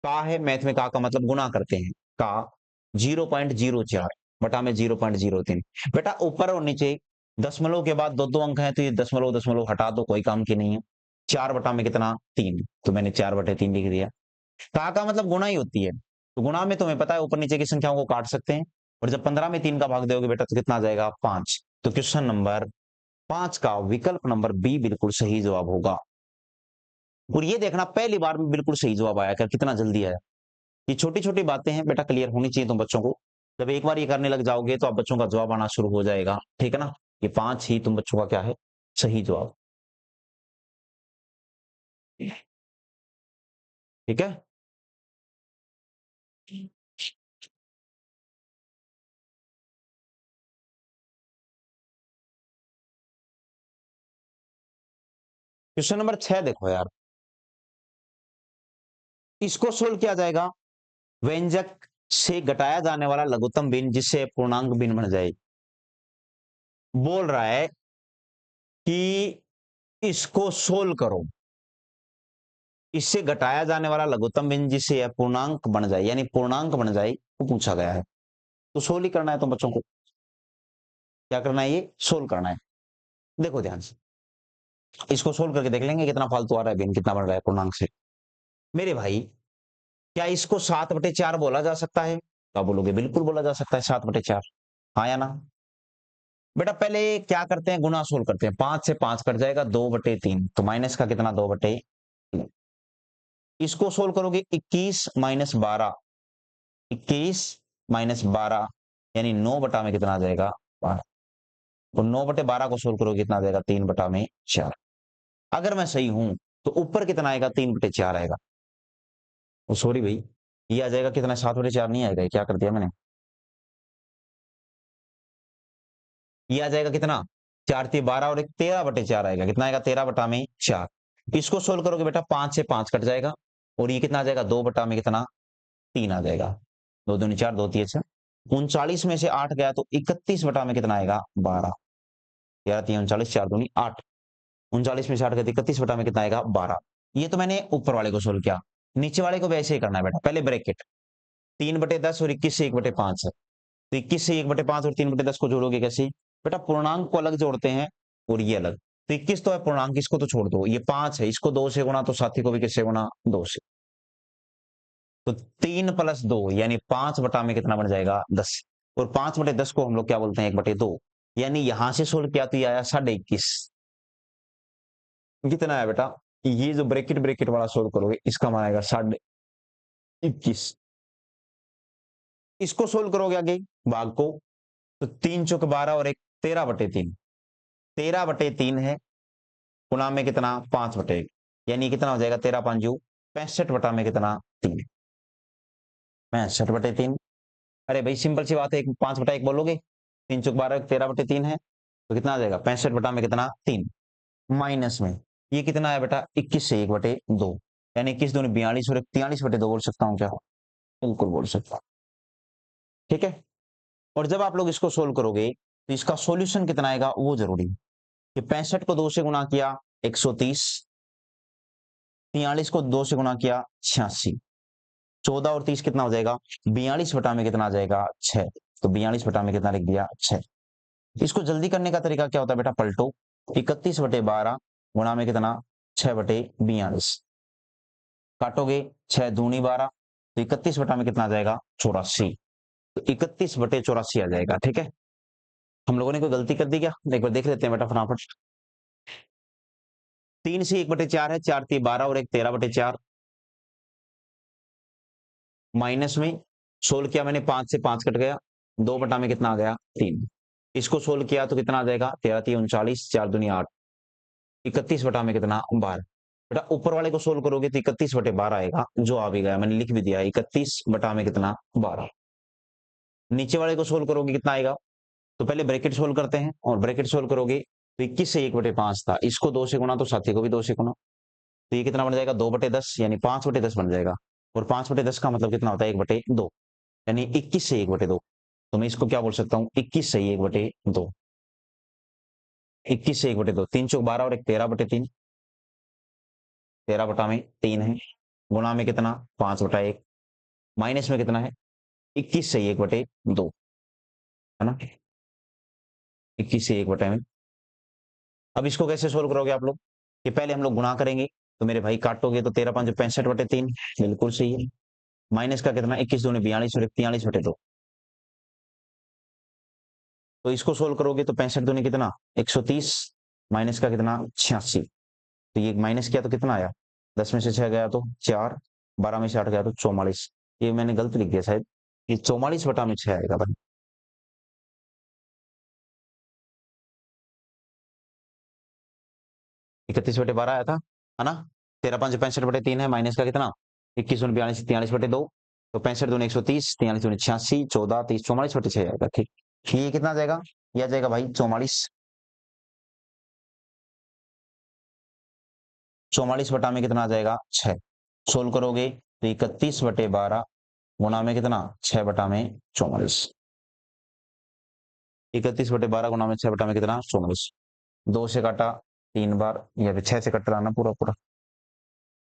का है, मैथ में का मतलब गुणा करते हैं, का 0.04 बटा में 0.03। बेटा ऊपर और नीचे दशमलव के बाद दो दो अंक हैं तो ये दशमलव दशमलव हटा दो, कोई काम की नहीं है। 4 बटा में कितना 3, तो मैंने 4/3 लिख दिया। का मतलब गुणा ही होती है, तो गुणा में तुम्हें पता है ऊपर नीचे की संख्याओं को काट सकते हैं, और जब 15 में 3 का भाग दोगे बेटा तो कितना आ जाएगा 5। तो क्वेश्चन नंबर 5 का विकल्प नंबर बी बिल्कुल सही जवाब होगा। और ये देखना पहली बार में बिल्कुल सही जवाब आया क्या, कितना जल्दी आया। ये छोटी-छोटी बातें हैं बेटा, क्लियर होनी चाहिए तुम बच्चों को। जब एक बार ये करने लग जाओगे तो अब बच्चों का जवाब आना शुरू हो जाएगा, ठीक है ना? ये 5 ही तुम बच्चों का क्या है, सही जवाब। ठीक है? क्वेश्चन नंबर 6 देखो यार। इसको सोल्व किया जाएगा, व्यंजक से घटाया जाने वाला लघुत्तम भिन्न जिससे पूर्णांक भिन्न बन जाए। बोल रहा है कि इसको सोल्व करो, इससे घटाया जाने वाला लघुत्तम भिन्न जिससे यह पूर्णांक बन जाए, यानी पूर्णांक बन जाए, वो पूछा गया है। तो सोल्व ही करना है तुम बच्चों को। क्या करना है, ये सोल्व करना है। देखो ध्यान से, इसको सोल्व करके देख लेंगे कितना फालतू आ रहा है भिन्न, कितना बन रहा है पूर्णांक से। मेरे भाई, क्या इसको 7/4 बोला जा सकता है? तो आप बोलोगे बिल्कुल बोला जा सकता है 7/4। हाँ या ना? बेटा पहले क्या करते हैं, गुना सोल्व करते हैं। 5 से 5 कट जाएगा, 2/3, तो माइनस का कितना, 2/3। इसको सोल्व करोगे, 21 - 12, 21 - 12 यानी 9 में कितना आ जाएगा, 12। तो 9/12 को सोल्व करोगे कितना आ जाएगा, 3/4। अगर मैं सही हूं तो ऊपर कितना आएगा, 3/4 आएगा। सॉरी भाई, ये आ जाएगा कितना, 7/4 नहीं आएगा, क्या कर दिया मैंने, ये आ जाएगा कितना, 4×3 = 12 और एक 13/4 आएगा, कितना आएगा, 13/4। इसको सोल्व करोगे बेटा, 5 से 5 कट जाएगा और ये कितना आ जाएगा, 2 कितना, 3 आ जाएगा। 2 दूनी 4, 2 3 6, 39 में से 8 गया तो 31 में कितना आएगा, 12। 13 3 39, 4 दूनी 8, 39 में से 8 गया तो 31 में कितना आएगा, 12। ये तो मैंने ऊपर वाले को सोल्व किया। नीचे वाले को भी ऐसे ही करना है बेटा, पहले ब्रैकेट, 3/10 और 21 से 1/5 है, तो 21 से 1/5 और 3/10 को जोड़ोगे कैसे, बेटा पूर्णांक को अलग जोड़ते हैं और ये अलग। तो 21 तो है पूर्णांक, इसको तो छोड़ दो, ये 5 है, इसको 2 से गुना, तो साथी को भी किससे गुना, 2 से। तो 3 + 2 यानी 5 में कितना बन जाएगा, 10। और 5/10 को हम लोग क्या बोलते हैं, 1/2। यानी यहां से सोल्व किया तो ये आया 21.5। कितना है बेटा, ये जो ब्रैकेट ब्रैकेट वाला सोल्व करोगे इसका मान आएगा 21.5। इसको सोल्व करोगे आगे भाग को, तो 3 × 12 और एक 13/3, 13/3 है, गुणा में कितना, 5/1, यानी कितना हो जाएगा, 13 5 65 में कितना, 3, 65/3। अरे भाई सिंपल सी बात है, 5/1 बोलोगे, 3 × 12 13/3 है, तो कितना आ जाएगा, 65 में कितना, 3। माइनस में ये कितना है बेटा, 21 से 1/2, यानी 21 दूनी 42 और 43/2 बोल सकता हूँ क्या, बिल्कुल बोल सकता हूँ। ठीक है, और जब आप लोग इसको सोल्व करोगे तो इसका सॉल्यूशन कितना आएगा वो जरूरी है। कि 65 को 2 से गुणा किया 130, 43 को 2 से गुणा किया 86, 14 और 30 कितना हो जाएगा, 42 में कितना आ जाएगा, 6। तो 42 में कितना लिख दिया, 6। इसको जल्दी करने का तरीका क्या होता है बेटा, पलटो, 31/12 गुणा में कितना, 6/42, काटोगे 6 दूनी 12, तो 31 में कितना आ जाएगा, 84। तो 31/84 आ जाएगा। ठीक है, हम लोगों ने कोई गलती कर दी क्या, एक बार देख लेते हैं बेटा फटाफट। 3 से 1/4 है, 4 3 12 और एक 13/4, माइनस में सोल्व किया मैंने, 5 से 5 कट गया, 2 में कितना आ गया, 3। इसको सोल्व किया तो कितना आ जाएगा, 13 3 39, 4 दूनी 8, 31 में कितना, 12। बेटा ऊपर वाले को सोल्व करोगे तो 31/12 आएगा, जो आ भी गया, मैंने लिख भी दिया, 31 में कितना, 12। नीचे वाले को सोल्व करोगे कितना आएगा, तो पहले ब्रैकेट सोल्व करते हैं, और ब्रैकेट सोल्व करोगे तो 21 से 1/5 था, इसको 2 से गुणा तो साथी को भी 2 से गुणा, तो ये कितना बन जाएगा, 2/10 यानी 5/10 बन जाएगा। और 5/10 का मतलब कितना होता है, 1/2, यानी 21 से 1/2। तो मैं इसको क्या बोल सकता हूँ, 21 से 1/2, 21 से 1/2, 3 × 12 और एक 13/3, 13 में 3 है, गुणा में कितना, 5/1, माइनस में कितना है, 21 से 1/2, है ना, 21 से 1 में। अब इसको कैसे सोल्व करोगे आप लोग, कि पहले हम लोग गुणा करेंगे, तो मेरे भाई काटोगे तो 13 5 65/3, बिल्कुल सही है। माइनस का कितना, 21 दूनी 42 और एक 43/2, तो इसको सोल्व करोगे तो 65 दूनी कितना, 130, माइनस का कितना, 86, तो ये माइनस किया तो कितना आया, 10 में से 6 गया तो 4, 12 में से 8 गया तो 44। ये मैंने गलत लिख दिया शायद, ये 44 बटा में 6 आएगा भाई। 31 बटे 12 आया था, है ना। 13 5 65 बटे 3 है, माइनस का कितना 21 42 43 बटे 2, तो 65 दूनी 130, 43 दूनी 86, 14 30 44 बटे 6 आएगा। ठीक, ये कितना आ जाएगा, ये आ जाएगा भाई 44। 44 बटा में कितना आ जाएगा 6, सोल्व करोगे तो 31 बटे 12 गुणा में कितना 6 बटा में 44। 31 बटे 12 गुणा में 6 बटा में कितना 44। 2 से काटा 3 बार, या फिर 6 से कट रहा ना पूरा पूरा,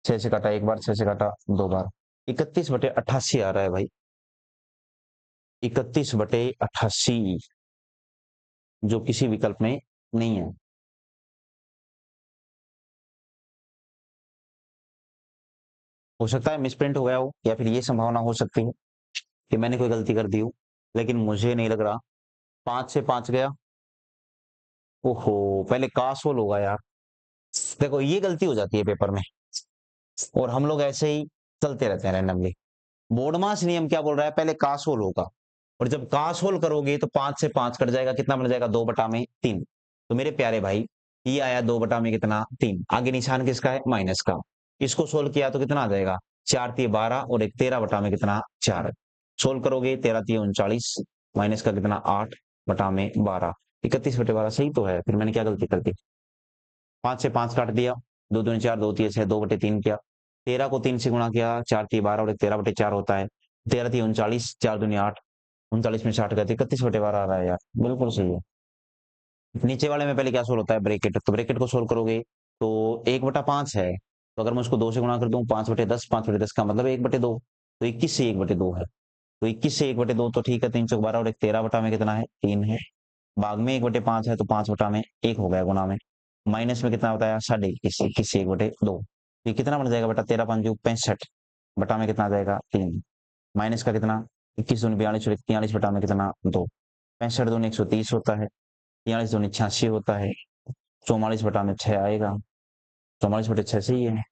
6 से काटा 1 बार, 6 से काटा 2 बार, 31 बटे 88 आ रहा है भाई। 31 बटे 88 जो किसी विकल्प में नहीं है। हो सकता है मिसप्रिंट हो गया हो, या फिर ये संभावना हो सकती है कि मैंने कोई गलती कर दी हो, लेकिन मुझे नहीं लग रहा। 5 से 5 गया, ओहो पहले कासोल होगा यार। देखो ये गलती हो जाती है पेपर में, और हम लोग ऐसे ही चलते रहते हैं रैंडमली। बोर्डमास नियम क्या बोल रहा है, पहले कासोल होगा, और जब कासोल करोगे तो 5 से 5 कट जाएगा, कितना बन जाएगा 2 बटा में 3। तो मेरे प्यारे भाई ये आया 2 बटा में कितना 3, आगे निशान किसका है माइनस का। इसको सोल्व किया तो कितना आ जाएगा 4 3 12 और एक 13 बटा में कितना 4। सोल्व करोगे 13 3 39, माइनस का कितना 8 बटा में 12, 31 बटे 12 सही तो है। फिर मैंने क्या गलती कर दी, 5 से 5 काट दिया, 2 दूनी 4 2 3 6, 2 बटे 3 किया, 13 को 3 से गुणा किया, 4 3 12 और एक 13 बटे 4 होता है, 13 3 39, 4 दूनी 8, 39 में 60 गए, 31 बटे 12 आ रहा है यार, बिल्कुल सही है। नीचे वाले में पहले क्या सोल्व होता है ब्रैकेट, तो ब्रैकेट को सोल्व करोगे तो 1/5 है, तो अगर मैं उसको 2 से गुणा कर दूं 5/10, 5/10 का मतलब 1/2, तो 21 से 1/2 है, तो 21 से 1/2 तो ठीक है, 3 चौक 12 और एक 13 बटा में कितना है 3 है, भाग में 1/5 है तो 5 बटा में 1 हो गया, गुणा में माइनस में कितना होता है 21.5, 21 से 1/2, ये कितना बन जाएगा बेटा 13 5 65 बटा में कितना आ जाएगा 3, माइनस का कितना 21 दूनी 42 और 43 बटा में कितना 2, 65 दूनी 130 होता है, 43 दूनी 86 होता है, 44 बटा में 6 आएगा, 44 बटे 6 सही है,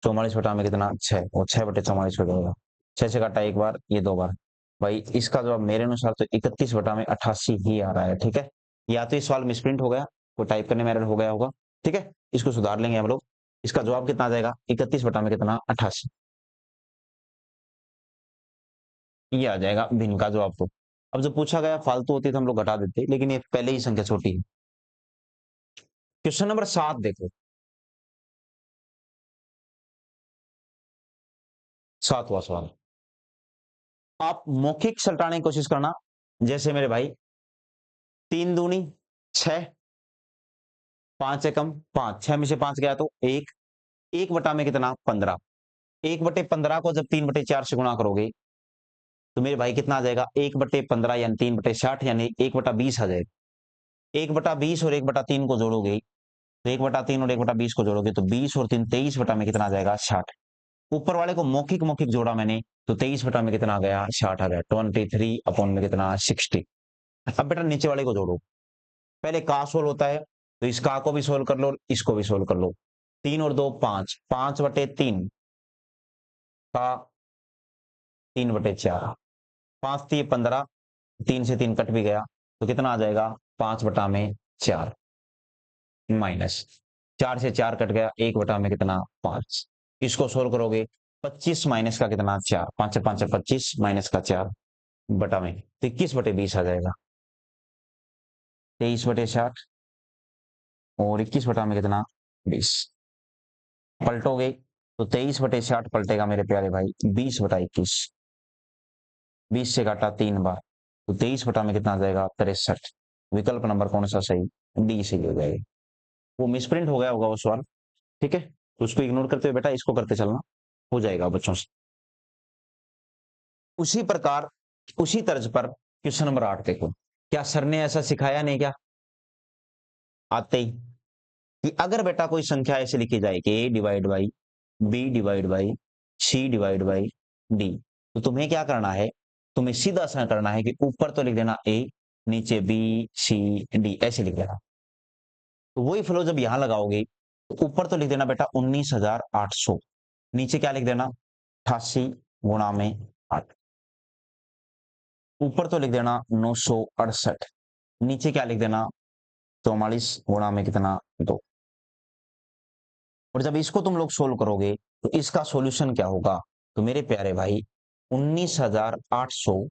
44 बटा में कितना 6, और 6 बटे 44 हो जाएगा, 6 से काटा एक बार, ये 2 बार, भाई इसका जवाब मेरे अनुसार तो 31 बटा में 88 ही आ रहा है। ठीक है, या तो ये सवाल मिसप्रिंट हो गया, कोई टाइप करने में एरर हो गया होगा, ठीक है, इसको सुधार लेंगे हम लोग। इसका जवाब कितना आ जाएगा 31 बटा में कितना 88, ये आ जाएगा भिन्न का जवाब। तो अब जो पूछा गया फालतू होती तो हम लोग घटा देते, लेकिन ये पहले ही संख्या छोटी है। क्वेश्चन नंबर 7 देखो, 7वां सवाल, आप मौखिक सलटाने की कोशिश करना। जैसे मेरे भाई 3 दूनी 6, 5 एकम 5, 6 में से 5 गया तो 1, 1 बटा में कितना 15, 1/15 को जब 3/4 से गुणा करोगे तो मेरे भाई कितना आ जाएगा 1/15 यानी 3/60 यानी 1/20 आ जाएगा। 1/20 और 1/3 को जोड़ोगे तो 1/3 और 1/20 को जोड़ोगे तो 20 और 3 23 बटा में कितना आ जाएगा 60। ऊपर वाले को मौखिक मौखिक जोड़ा मैंने तो 23 बटा में कितना आ गया 60 आ गया, 23 अपॉन में कितना 60। अब बेटा नीचे वाले को जोड़ो, पहले का सोल्व होता है तो इस का को भी सोल्व कर लो, इसको भी सोल्व कर लो, 3 और 2 5, 5/3 का 3/4, 5 3 15, 3 से 3 कट भी गया तो कितना आ जाएगा 5 बटा में 4, माइनस 4 से 4 कट गया 1 बटा में कितना 5, इसको सोल्व करोगे 25 माइनस का कितना 4, 5 5 25 माइनस का 4 बटा में तो 21/20 आ जाएगा, 23/60 और 21 बटा में कितना 20, पलटोगे तो 23/60 पलटेगा मेरे प्यारे भाई 20/21, 20 से काटा 3 बार तो 23 बटा में कितना आ जाएगा 63। विकल्प नंबर कौन सा सही, डी सही हो जाएगा। वो मिसप्रिंट हो गया होगा वो सवाल, ठीक है, तो उसको इग्नोर करते हुए बेटा इसको करते चलना, हो जाएगा बच्चों से। उसी प्रकार उसी तर्ज पर क्वेश्चन नंबर 8 देखो, क्या सर ने ऐसा सिखाया नहीं क्या आते ही, कि अगर बेटा कोई संख्या ऐसे लिखी जाए कि a divide by b divide by c divide by d, तो तुम्हें क्या करना है, तुम्हें सीधा सा करना है कि ऊपर तो लिख देना a, नीचे b c d ऐसे लिख देना। तो वही फ्लो जब यहां लगाओगे तो ऊपर तो लिख देना बेटा 19,800, नीचे क्या लिख देना 88 गुणा में 8, ऊपर तो लिख देना 968, नीचे क्या लिख देना 44 गुणा में कितना 2। और जब इसको तुम लोग सोल्व करोगे तो इसका सॉल्यूशन क्या होगा, तो मेरे प्यारे भाई 19,800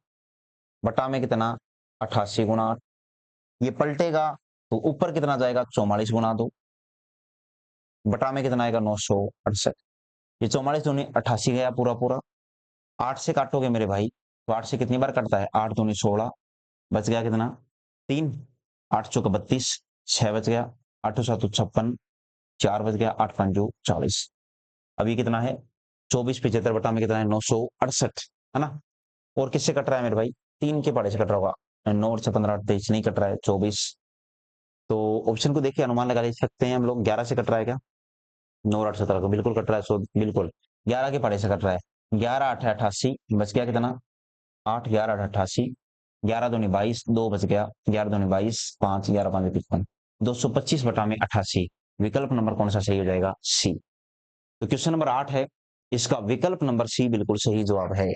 बटा में कितना 88 गुणा 8, ये पलटेगा तो ऊपर कितना जाएगा 44 गुणा 2, बटा में कितना आएगा 968, ये 44 दूनी 88 गया पूरा पूरा, 8 से काटोगे मेरे भाई तो 8 से कितनी बार कटता है 8 दूनी 16, बच गया कितना 3, 8 चौका 32, 6 बच गया, 8 7 56, 4 बच गया, 8 5 40, अब ये कितना है 24 75 बटा में कितना है 968, है ना। और किससे कट रहा है मेरे भाई 3 के पहाड़े से कट रहा होगा, 9 से 15 23 नहीं कट रहा है 24, तो ऑप्शन को देख के अनुमान लगा सकते हैं हम लोग 11 से कट रहा है क्या, 9 8 17 को बिल्कुल कट रहा है, सो बिल्कुल 11 के पहाड़े से कट रहा है, 11 8 88, बच गया कितना 8 11 88, 11 दूनी 22, 2 बच गया, 11 दूनी 22, 5 11 5 55, 225 बटा में 88, विकल्प नंबर कौन सा सही हो जाएगा सी। तो क्वेश्चन नंबर 8 है, इसका विकल्प नंबर सी बिल्कुल सही जवाब है।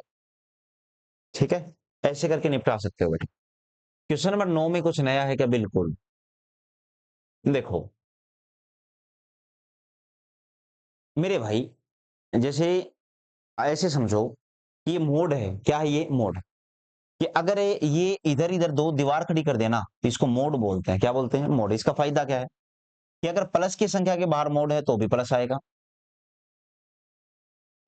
ठीक है, ऐसे करके निपटा सकते हो बेटा। क्वेश्चन नंबर 9 में कुछ नया है क्या, बिल्कुल देखो मेरे भाई, जैसे ऐसे समझो कि ये मोड है, क्या है ये मोड, कि अगर ये इधर इधर दो दीवार खड़ी कर देना तो इसको मोड बोलते हैं, क्या बोलते हैं मोड। इसका फायदा क्या है कि अगर प्लस की संख्या के बाहर मोड है तो भी प्लस आएगा,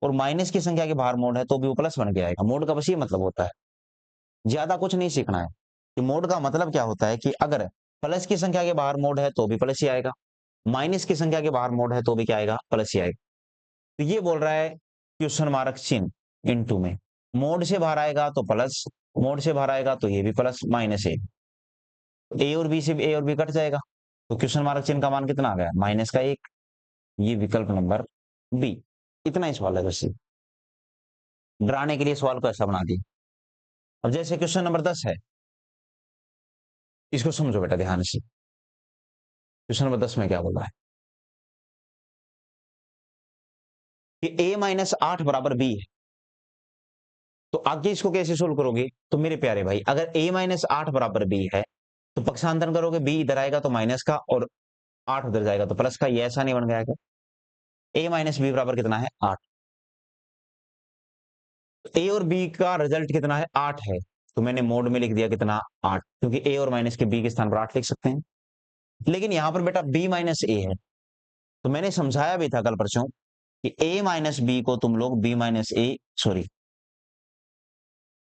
और माइनस की संख्या के बाहर मोड है तो भी वो प्लस बन के आएगा। मोड का बस ये मतलब होता है, ज्यादा कुछ नहीं सीखना है कि मोड का मतलब क्या होता है, कि अगर प्लस की संख्या के बाहर मोड है तो भी प्लस ही आएगा, माइनस की संख्या के बाहर मोड है तो भी क्या आएगा प्लस ही आएगा। तो ये बोल रहा है क्वेश्चन मार्क चिन्ह इनटू में, मोड से बाहर आएगा तो प्लस, मोड से बाहर आएगा तो ये भी प्लस माइनस ए और बी से ए और बी कट जाएगा, तो क्वेश्चन मार्क चिन्ह का मान कितना आ गया माइनस का 1, ये विकल्प नंबर बी। इतना ही सवाल है, बस डराने के लिए सवाल को ऐसा बना दिया। अब जैसे क्वेश्चन नंबर 10 है, इसको समझो बेटा ध्यान से। क्वेश्चन नंबर 10 में क्या बोल रहा है कि a माइनस 8 बराबर b है, तो आगे इसको कैसे सोल्व करोगे, तो मेरे प्यारे भाई अगर a माइनस 8 बराबर b है तो पक्षांतरण करोगे, b इधर आएगा तो माइनस का और 8 उधर जाएगा तो प्लस का, ये ऐसा नहीं बन गया क्या, a माइनस बी बराबर कितना है 8, a और b का रिजल्ट कितना है 8 है, तो मैंने मोड में लिख दिया कितना 8, क्योंकि a और माइनस के b के स्थान पर 8 लिख सकते हैं। लेकिन यहां पर बेटा b माइनस a है, तो मैंने समझाया भी था कल परसों कि a माइनस बी को तुम लोग b माइनस ए सॉरी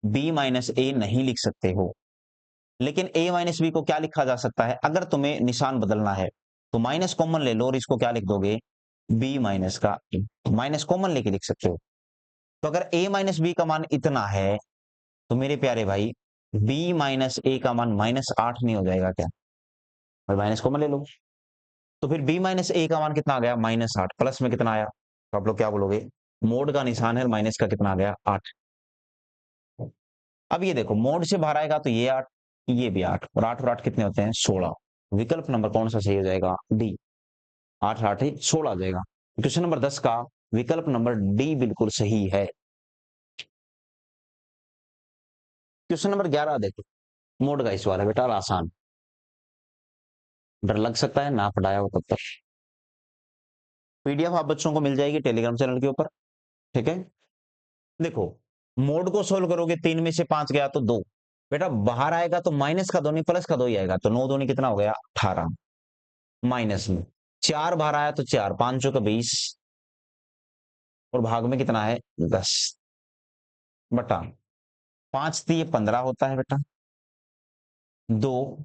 b माइनस ए नहीं लिख सकते हो, लेकिन a माइनस बी को क्या लिखा जा सकता है, अगर तुम्हें निशान बदलना है तो माइनस कॉमन ले लो और इसको क्या लिख दोगे b माइनस का ए, माइनस कॉमन लेके लिख सकते हो। तो अगर a माइनस बी का मान इतना है तो मेरे प्यारे भाई b माइनस ए का मान -8 नहीं हो जाएगा क्या, और माइनस कॉमन ले लो, तो फिर b माइनस ए का मान कितना आ गया -8, प्लस में कितना आया, तो आप लोग क्या बोलोगे मोड का निशान है, माइनस का कितना आ गया 8। अब ये देखो मोड से बाहर आएगा तो ये 8, ये भी 8, और 8 कितने होते हैं 16, विकल्प नंबर कौन सा सही हो जाएगा डी, 8 8 ही 16 आ जाएगा। क्वेश्चन नंबर 10 का विकल्प नंबर डी बिल्कुल सही है। क्वेश्चन नंबर 11 देखो, मोड का सवाल है बेटा, आसान, डर लग सकता है ना पढ़ाया हो तब तक। पीडीएफ आप बच्चों को मिल जाएगी टेलीग्राम चैनल के ऊपर, ठीक है। देखो मोड को सोल्व करोगे, 3 में से 5 गया तो 2, बेटा बाहर आएगा तो माइनस का 2 नहीं प्लस का 2 ही आएगा, तो 9 दूनी कितना हो गया 18, माइनस में 4 बाहर आया तो 4, 5 का 20, और भाग में कितना है 10, बटा 5 दिए 15 होता है बेटा, 2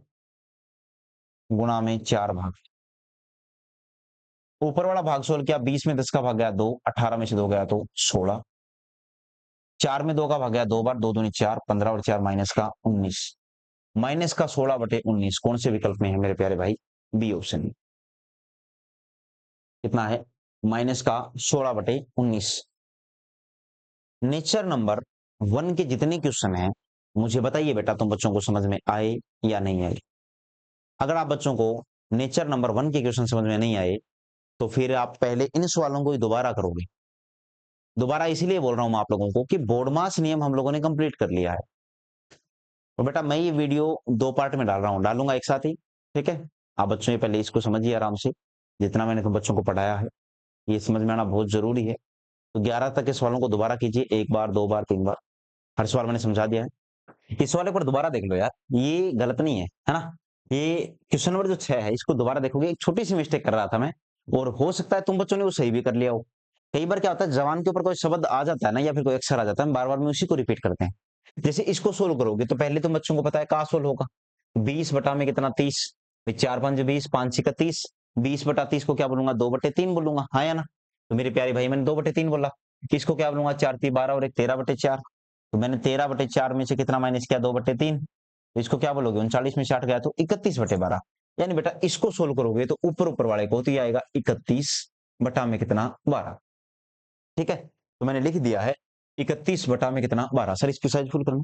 गुणा में 4 भाग, ऊपर वाला भाग सोल्व किया, 20 में 10 का भाग गया 2, 18 में से 2 गया तो 16, 4 में 2 का भाग गया 2 बार, 2 दूनी 4, 15 और 4 माइनस का 19, माइनस का 16 बटे 19 कौन से विकल्प में है मेरे प्यारे भाई, बी ऑप्शन में। कितना है माइनस का 16 बटे 19। नेचर नंबर 1 के जितने क्वेश्चन हैं मुझे बताइए बेटा, तुम बच्चों को समझ में आए या नहीं आए। अगर आप बच्चों को नेचर नंबर 1 के क्वेश्चन समझ में नहीं आए तो फिर आप पहले इन सवालों को ही दोबारा करोगे। दोबारा इसीलिए बोल रहा हूँ मैं आप लोगों को कि बोर्ड मास नियम हम लोगों ने कंप्लीट कर लिया है। तो बेटा मैं ये वीडियो 2 पार्ट में डाल रहा हूँ, डालूंगा एक साथ ही, ठीक है? आप बच्चों ये पहले इसको समझिए आराम से, जितना मैंने तुम बच्चों को पढ़ाया है, ये समझ में आना बहुत ज़रूरी है। तो 11 तक के सवालों को दोबारा कीजिए, 1 बार, 2 बार, 3 बार, हर सवाल मैंने समझा दिया है। इस सवाल एक बार दोबारा देख लो यार, ये गलत नहीं है ना? ये क्वेश्चन नंबर जो 6 है, इसको दोबारा देखोगे, एक छोटी-सी मिस्टेक कर रहा था मैं, और हो सकता है तुम बच्चों ने वो सही भी कर लिया हो। कई बार क्या होता है, ज़बान के ऊपर कोई शब्द आ जाता है ना, या फिर कोई अक्षर आ जाता है, हम बार-बार में उसी को रिपीट करते हैं। जैसे इसको सोल्व करोगे तो पहले तुम बच्चों को पता है कहाँ सोल्व होगा, 20 बटा में कितना 30, फिर 4 5 20, 5 6 30, 20 बटा 30 को क्या बोलूंगा, 2/3 बोलूंगा, हाँ या ना? तो मेरे प्यारे भाई मैंने 2/3 बोला। इसको क्या बोलूंगा, 4 3 12 और एक 13/4। तो मैंने 13/4 में से कितना माइनस किया, 2/3। तो इसको क्या बोलोगे, 39 में 60 गया तो 31/12। यानी बेटा इसको सोल्व करोगे तो ऊपर ऊपर वाले को तो ये आएगा 31 बटा में कितना 12, ठीक है? तो मैंने लिख दिया है 31 बटा में कितना 12। सर इसकी साइज फुल करना,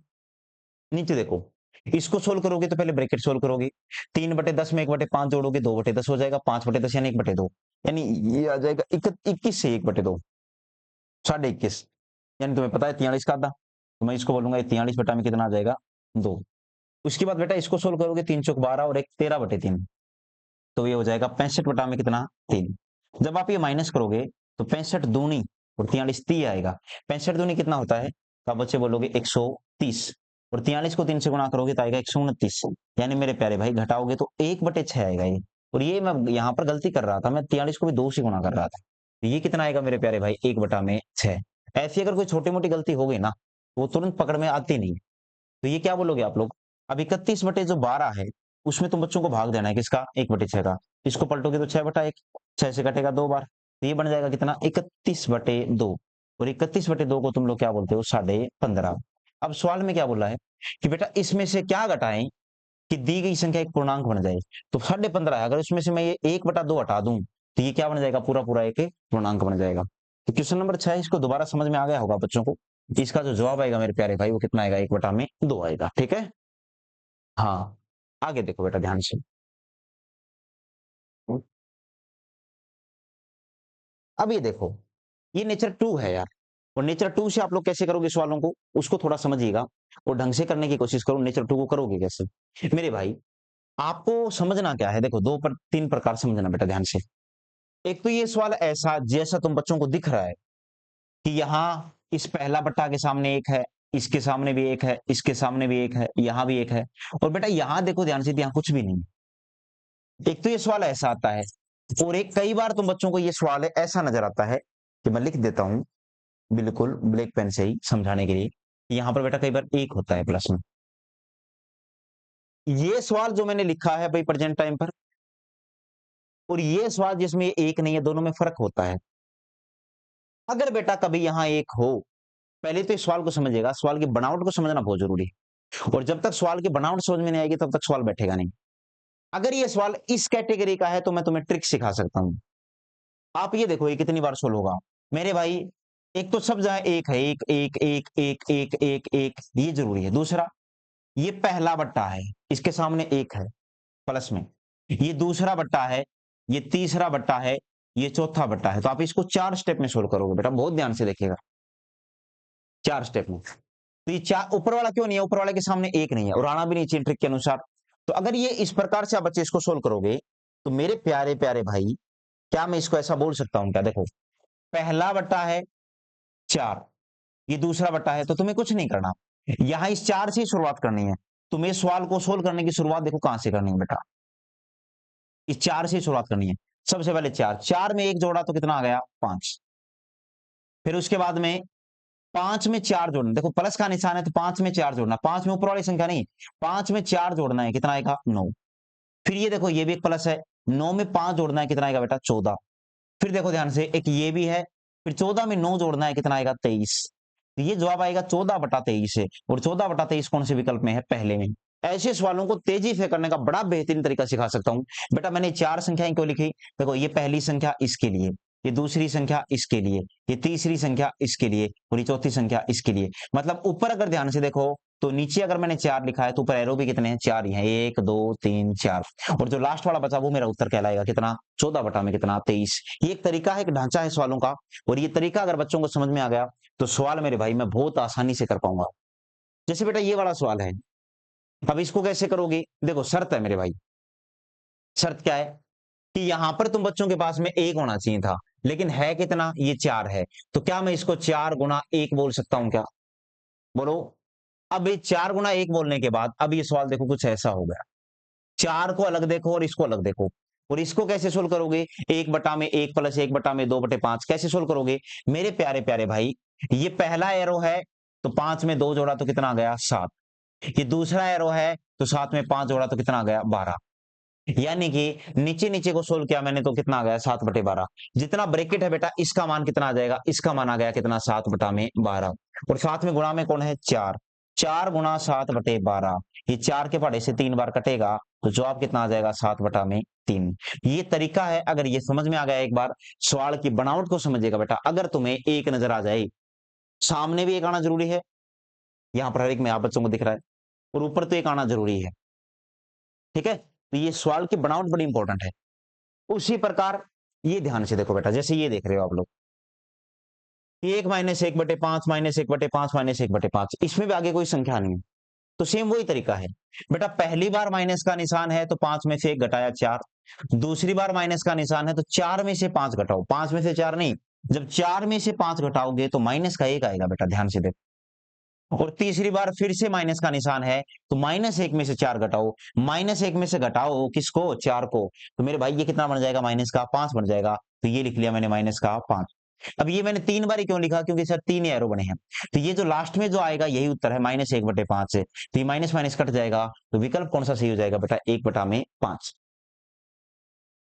नीचे देखो, इसको सोल्व करोगे तो पहले ब्रैकेट सोल्व करोगे, 3/10 में 1/5 जोड़ोगे 2/10 हो जाएगा, 5/10 यानी 1/2, यानी ये आ जाएगा 21 से 1/2, 21.5, यानी तुम्हें पता है 43 का आधा, तो मैं इसको बोलूंगा 43 बटा में कितना आ जाएगा 2। उसके बाद बेटा इसको सोल्व करोगे, 3 चौक 12 और एक 13/3, तो ये हो जाएगा 65 बटा में कितना 3। जब आप ये माइनस करोगे तो 65 दूनी और 43 3 आएगा, 65 दूनी कितना होता है, तो आप बच्चे बोलोगे 130, और 43 को 3 से गुणा करोगे तो आएगा 129, यानी मेरे प्यारे भाई घटाओगे तो 1/6 आएगा ये। और ये मैं यहाँ पर गलती कर रहा था, मैं 43 को भी 2 से गुणा कर रहा था, तो ये कितना आएगा मेरे प्यारे भाई 1/6। ऐसी अगर कोई छोटी मोटी गलती हो गई ना, वो तुरंत पकड़ में आती नहीं। तो ये क्या बोलोगे आप लोग, अब 31/12 है, उसमें तुम बच्चों को भाग देना है किसका, 1/6 का। इसको पलटोगे तो 6/1, 6 से कटेगा 2 बार, तो ये बन जाएगा कितना 31/2। और 31/2 को तुम लोग क्या बोलते हो, 15.5। अब सवाल में क्या बोला है कि बेटा इसमें से क्या घटाएं कि दी गई संख्या एक पूर्णांक बन जाए, तो 15.5 है, अगर उसमें से मैं ये 1/2 हटा दूं तो ये क्या बन जाएगा, पूरा पूरा एक पूर्णांक बन जाएगा। तो क्वेश्चन नंबर 6 इसको दोबारा समझ में आ गया होगा बच्चों को, इसका जो जवाब आएगा मेरे प्यारे भाई वो कितना आएगा, 1/2 आएगा, ठीक है? हाँ, आगे देखो बेटा ध्यान से। अब ये देखो, ये नेचर 2 है यार, और नेचर 2 से आप लोग कैसे करोगे सवालों को, उसको थोड़ा समझिएगा और ढंग से करने की कोशिश करो। नेचर 2 को करोगे कैसे मेरे भाई, आपको समझना क्या है, देखो 3 प्रकार समझना बेटा ध्यान से। एक तो ये सवाल ऐसा जैसा तुम बच्चों को दिख रहा है कि यहाँ इस पहला बट्टा के सामने एक है, इसके सामने भी एक है, इसके सामने भी एक है, यहाँ भी एक है, और बेटा यहाँ देखो ध्यान से, यहाँ कुछ भी नहीं। एक तो ये सवाल ऐसा आता है, और एक कई बार तुम बच्चों को ये सवाल है ऐसा नजर आता है कि मैं लिख देता हूं बिल्कुल ब्लैक पेन से ही समझाने के लिए, यहाँ पर बेटा कई बार एक होता है प्लस में। ये सवाल जो मैंने लिखा है भाई प्रेजेंट टाइम पर, और ये सवाल जिसमें एक नहीं है, दोनों में फर्क होता है। अगर बेटा कभी यहाँ एक हो, पहले तो इस सवाल को समझिएगा, सवाल की बनावट को समझना बहुत जरूरी है, और जब तक सवाल की बनावट समझ में नहीं आएगी तब तक सवाल बैठेगा नहीं। अगर ये सवाल इस कैटेगरी का है तो मैं तुम्हें ट्रिक सिखा सकता हूं। आप ये देखो ये कितनी बार सोल्व होगा मेरे भाई। एक तो सब जगह एक है, एक एक एक एक एक एक एक, ये जरूरी है। दूसरा, ये पहला बट्टा है, इसके सामने एक है प्लस में, ये दूसरा बट्टा है, ये तीसरा बट्टा है, ये चौथा बट्टा है। तो आप इसको 4 स्टेप में सोल्व करोगे बेटा, बहुत ध्यान से देखिएगा, 4 स्टेप में। तो ये चार, ऊपर वाला क्यों नहीं है, ऊपर वाले के सामने एक नहीं है और आना भी नहीं चाहिए ट्रिक के अनुसार। तो अगर ये इस प्रकार से आप बच्चे इसको सोल्व करोगे तो मेरे प्यारे प्यारे भाई, क्या मैं इसको ऐसा बोल सकता हूं क्या, देखो पहला बट्टा है 4, ये दूसरा बट्टा है, तो तुम्हें कुछ नहीं करना, यहां इस 4 से ही शुरुआत करनी है। तुम्हें सवाल को सोल्व करने की शुरुआत देखो कहां से करनी है बेटा, इस 4 से ही शुरुआत करनी है। सबसे पहले 4, 4 में एक जोड़ा तो कितना आ गया 5, फिर उसके बाद में 5 में 4 जोड़ना, देखो प्लस का निशान है तो 5 में 4 जोड़ना, 5 में ऊपर वाली संख्या नहीं, 5 में 4 जोड़ना है, कितना आएगा 9। फिर ये देखो ये भी एक प्लस है, 9 में 5 जोड़ना है, कितना आएगा बेटा 14। फिर देखो ध्यान से एक ये भी है, फिर 14 में 9 जोड़ना है, कितना आएगा 23। तो ये जवाब आएगा 14/23 है, और 14/23 कौन से विकल्प में है, पहले में। ऐसे सवालों को तेजी से करने का बड़ा बेहतरीन तरीका सिखा सकता हूं बेटा। मैंने 4 संख्याएं क्यों लिखी, देखो ये पहली संख्या इसके लिए, ये दूसरी संख्या इसके लिए, ये तीसरी संख्या इसके लिए और ये चौथी संख्या इसके लिए। मतलब ऊपर अगर ध्यान से देखो तो नीचे अगर मैंने 4 लिखा है तो ऊपर एरो भी कितने हैं, 4 ही हैं, 1 2 3 4। और जो लास्ट वाला बचा वो मेरा उत्तर कहलाएगा कितना, 14 बटा में कितना, 23। ये एक तरीका है, एक ढांचा है सवालों का, और ये तरीका अगर बच्चों को समझ में आ गया तो सवाल मेरे भाई मैं बहुत आसानी से कर पाऊंगा। जैसे बेटा ये वाला सवाल है, अब इसको कैसे करोगे, देखो शर्त है मेरे भाई, शर्त क्या है कि यहां पर तुम बच्चों के पास में 1 होना चाहिए था, लेकिन है कितना, ये 4 है। तो क्या मैं इसको 4 गुना 1 बोल सकता हूं क्या, बोलो। अब ये 4 गुना 1 बोलने के बाद अब ये सवाल देखो कुछ ऐसा हो गया, 4 को अलग देखो और इसको अलग देखो, और इसको कैसे सोल्व करोगे, 1 बटा में 1 प्लस 1 बटा में 2 बटे 5 कैसे सोल्व करोगे मेरे प्यारे प्यारे भाई। ये पहला एरो है तो 5 में 2 जोड़ा तो कितना आ गया, 7। ये दूसरा एरो है तो 7 में 5 जोड़ा तो कितना आ गया, 12। यानी कि नीचे नीचे को सोल्व किया मैंने तो कितना आ गया, 7 बटे 12। जितना ब्रैकेट है बेटा इसका मान कितना आ जाएगा, इसका मान आ गया कितना, 7 बटा में 12। और साथ में गुणा में कौन है, 4। 4 गुणा 7 बटे 12, ये 4 के पहाड़े से 3 बार कटेगा तो जवाब कितना आ जाएगा, 7 बटा में 3। ये तरीका है, अगर ये समझ में आ गया एक बार, सवाल की बनावट को समझिएगा बेटा। अगर तुम्हें एक नजर आ जाए, सामने भी एक आना जरूरी है, यहां पर हर एक में आप बच्चों को दिख रहा है, और ऊपर तो एक आना जरूरी है, ठीक है। तो ये सवाल की बनावट बड़ी इंपॉर्टेंट है। उसी प्रकार ये ध्यान से देखो बेटा, जैसे ये देख रहे हो आप लोग, 1 माइनस 1/5 माइनस 1/5 माइनस 1/5, इसमें भी आगे कोई संख्या नहीं है। तो सेम वही तरीका है बेटा, पहली बार माइनस का निशान है तो 5 में से 1 घटाया 4। दूसरी बार माइनस का निशान है तो 4 में से 5 घटाओ, 5 में से 4 नहीं, जब 4 में से 5 घटाओगे तो माइनस का 1 आएगा बेटा, ध्यान से देखो। और तीसरी बार फिर से माइनस का निशान है तो -1 में से 4 घटाओ, -1 में से घटाओ किसको, 4 को, तो मेरे भाई ये कितना बन जाएगा, माइनस का 5 बन जाएगा। तो ये लिख लिया मैंने माइनस का 5। अब ये मैंने 3 बार ही क्यों लिखा, क्योंकि सर 3 एरो बने हैं, तो ये जो लास्ट में जो आएगा यही उत्तर है, -1/5 से। तो ये माइनस माइनस कट जाएगा, तो विकल्प कौन सा सही हो जाएगा बेटा, 1/5।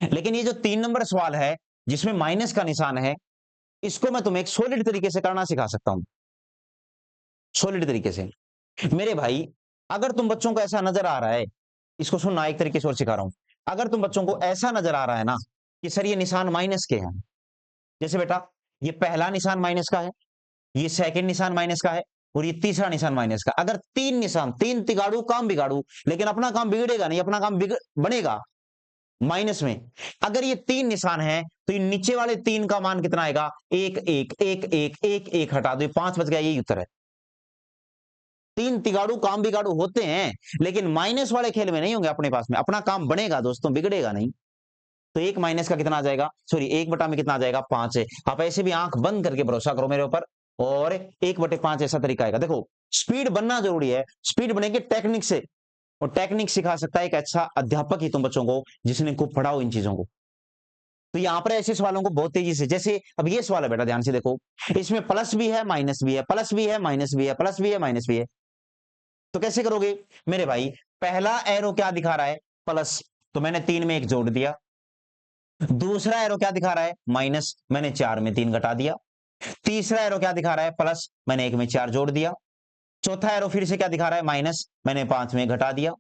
लेकिन ये जो 3 नंबर सवाल है जिसमें माइनस का निशान है, इसको मैं तुम्हें एक सॉलिड तरीके से करना सिखा सकता हूं, सॉलिड तरीके से। मेरे भाई अगर तुम बच्चों को ऐसा नजर आ रहा है, इसको सुनना, एक तरीके से और सिखा रहा हूं। अगर तुम बच्चों को ऐसा नजर आ रहा है ना कि सर ये निशान माइनस के हैं, जैसे बेटा ये पहला निशान माइनस का है, ये सेकंड निशान माइनस का है, और ये तीसरा निशान माइनस का। अगर 3 निशान, 3 तिगाड़ू काम बिगाड़ू, लेकिन अपना काम बिगड़ेगा नहीं, अपना काम बनेगा माइनस में। अगर ये 3 निशान है तो ये नीचे वाले 3 का मान कितना आएगा, 1 1 1 1 1 1 हटा दो, 5 बच गया, यही उत्तर है। 3 तिगाड़ू काम बिगाड़ू होते हैं, लेकिन माइनस वाले खेल में नहीं होंगे अपने पास में, अपना काम बनेगा दोस्तों, बिगड़ेगा नहीं। तो 1 माइनस का कितना आ जाएगा, सॉरी 1 बटा में कितना आ जाएगा, 5 है। आप ऐसे भी आंख बंद करके भरोसा करो मेरे ऊपर, और 1/5 ऐसा तरीका आएगा। देखो स्पीड बनना जरूरी है, स्पीड बनेगी टेक्निक से, और टेक्निक सिखा सकता है एक अच्छा अध्यापक ही तुम बच्चों को, जिसने खूब पढ़ाओ इन चीजों को। तो यहां पर ऐसे सवालों को बहुत तेजी से, जैसे अब ये सवाल है बेटा, ध्यान से देखो, इसमें प्लस भी है माइनस भी है, प्लस भी है माइनस भी है, प्लस भी है माइनस भी है। तो कैसे करोगे मेरे भाई, पहला एरो क्या दिखा रहा है, प्लस, तो मैंने 3 में 1 जोड़ दिया। दूसरा एरो क्या दिखा रहा है, माइनस, मैंने 4 में 3 घटा दिया। तीसरा एरो क्या दिखा रहा है, प्लस, मैंने 1 में 4 जोड़ दिया। चौथा एरो फिर से क्या दिखा रहा है, माइनस, मैंने 5 में घटा दिया।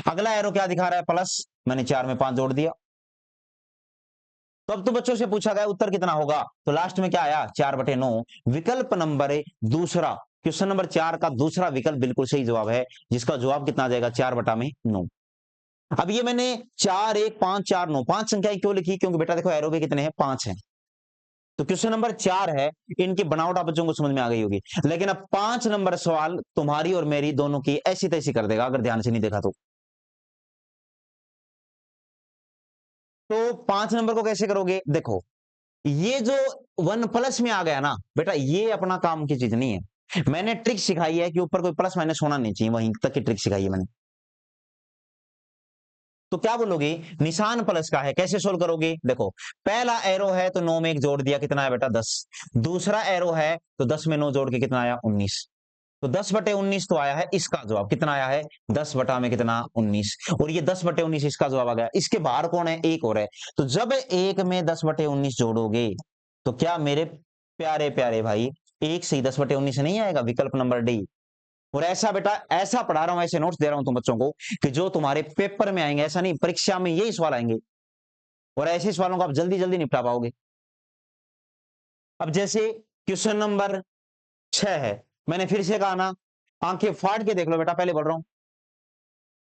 अगला एरो क्या दिखा रहा है, प्लस, मैंने 4 में 5 जोड़ दिया। तो अब तो बच्चों से पूछा गया उत्तर कितना होगा, तो लास्ट में क्या आया, 4/9। विकल्प नंबर दूसरा, क्वेश्चन नंबर 4 का दूसरा विकल्प बिल्कुल सही जवाब है, जिसका जवाब कितना आ जाएगा, 4/9। अब ये मैंने 4 1 5 4 9 5 संख्याएं क्यों लिखी, क्योंकि बेटा देखो एरो भी कितने हैं, 5 हैं। तो क्वेश्चन नंबर 4 है, इनकी बनावट आप बच्चों को समझ में आ गई होगी। लेकिन अब 5 नंबर सवाल तुम्हारी और मेरी दोनों की ऐसी तैसी कर देगा, अगर ध्यान से नहीं देखा तो 5 नंबर को कैसे करोगे, देखो ये जो 1 प्लस में आ गया ना बेटा, ये अपना काम की चीज नहीं है। मैंने ट्रिक सिखाई है कि ऊपर कोई प्लस माइनस होना नहीं चाहिए, वहीं तक की ट्रिक सिखाई है मैंने। तो क्या बोलोगे, निशान प्लस का है, कैसे सोल्व करोगे, देखो पहला एरो है तो 9 में 1 जोड़ दिया, कितना है बेटा, 10। दूसरा एरो है तो 10 में 9 जोड़ के कितना आया, 19। तो 10/19 तो आया है इसका जवाब, कितना आया है, 10 बटा में कितना, 19। और ये 10/19 इसका जवाब आ गया। इसके बाहर कौन है, एक और है। तो जब एक में 10/19 जोड़ोगे तो क्या मेरे प्यारे प्यारे भाई, एक से ही 10/19 नहीं आएगा, विकल्प नंबर डी। और ऐसा बेटा, ऐसा पढ़ा रहा हूं, ऐसे नोट्स दे रहा हूं तुम बच्चों को कि जो तुम्हारे पेपर में आएंगे, ऐसा नहीं परीक्षा में यही सवाल आएंगे, और ऐसे सवालों को आप जल्दी जल्दी निपटा पाओगे। अब जैसे क्वेश्चन नंबर 6 है, मैंने फिर से कहा ना, आंखें फाड़ के देख लो बेटा, पहले बोल रहा हूं,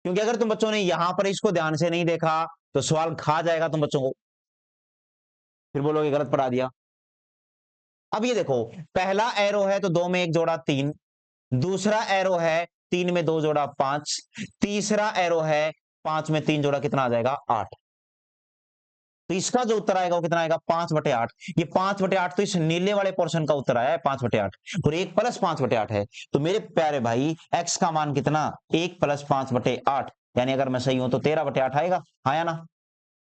क्योंकि अगर तुम बच्चों ने यहां पर इसको ध्यान से नहीं देखा तो सवाल खा जाएगा तुम बच्चों को, फिर बोलोगे गलत पढ़ा दिया। अब ये देखो, पहला एरो है तो 2 में 1 जोड़ा 3, दूसरा एरो है 3 में 2 जोड़ा 5, तीसरा एरो है 5 में 3 जोड़ा कितना आ जाएगा 8। तो इसका जो उत्तर आएगा वो कितना आएगा 5/8। ये 5/8 तो इस नीले वाले पोर्शन का उत्तर आया है 5/8, और 1 प्लस 5/8 है। तो मेरे प्यारे भाई x का मान कितना 1 प्लस 5/8, यानी अगर मैं सही हूं तो 13/8 आएगा। आया ना।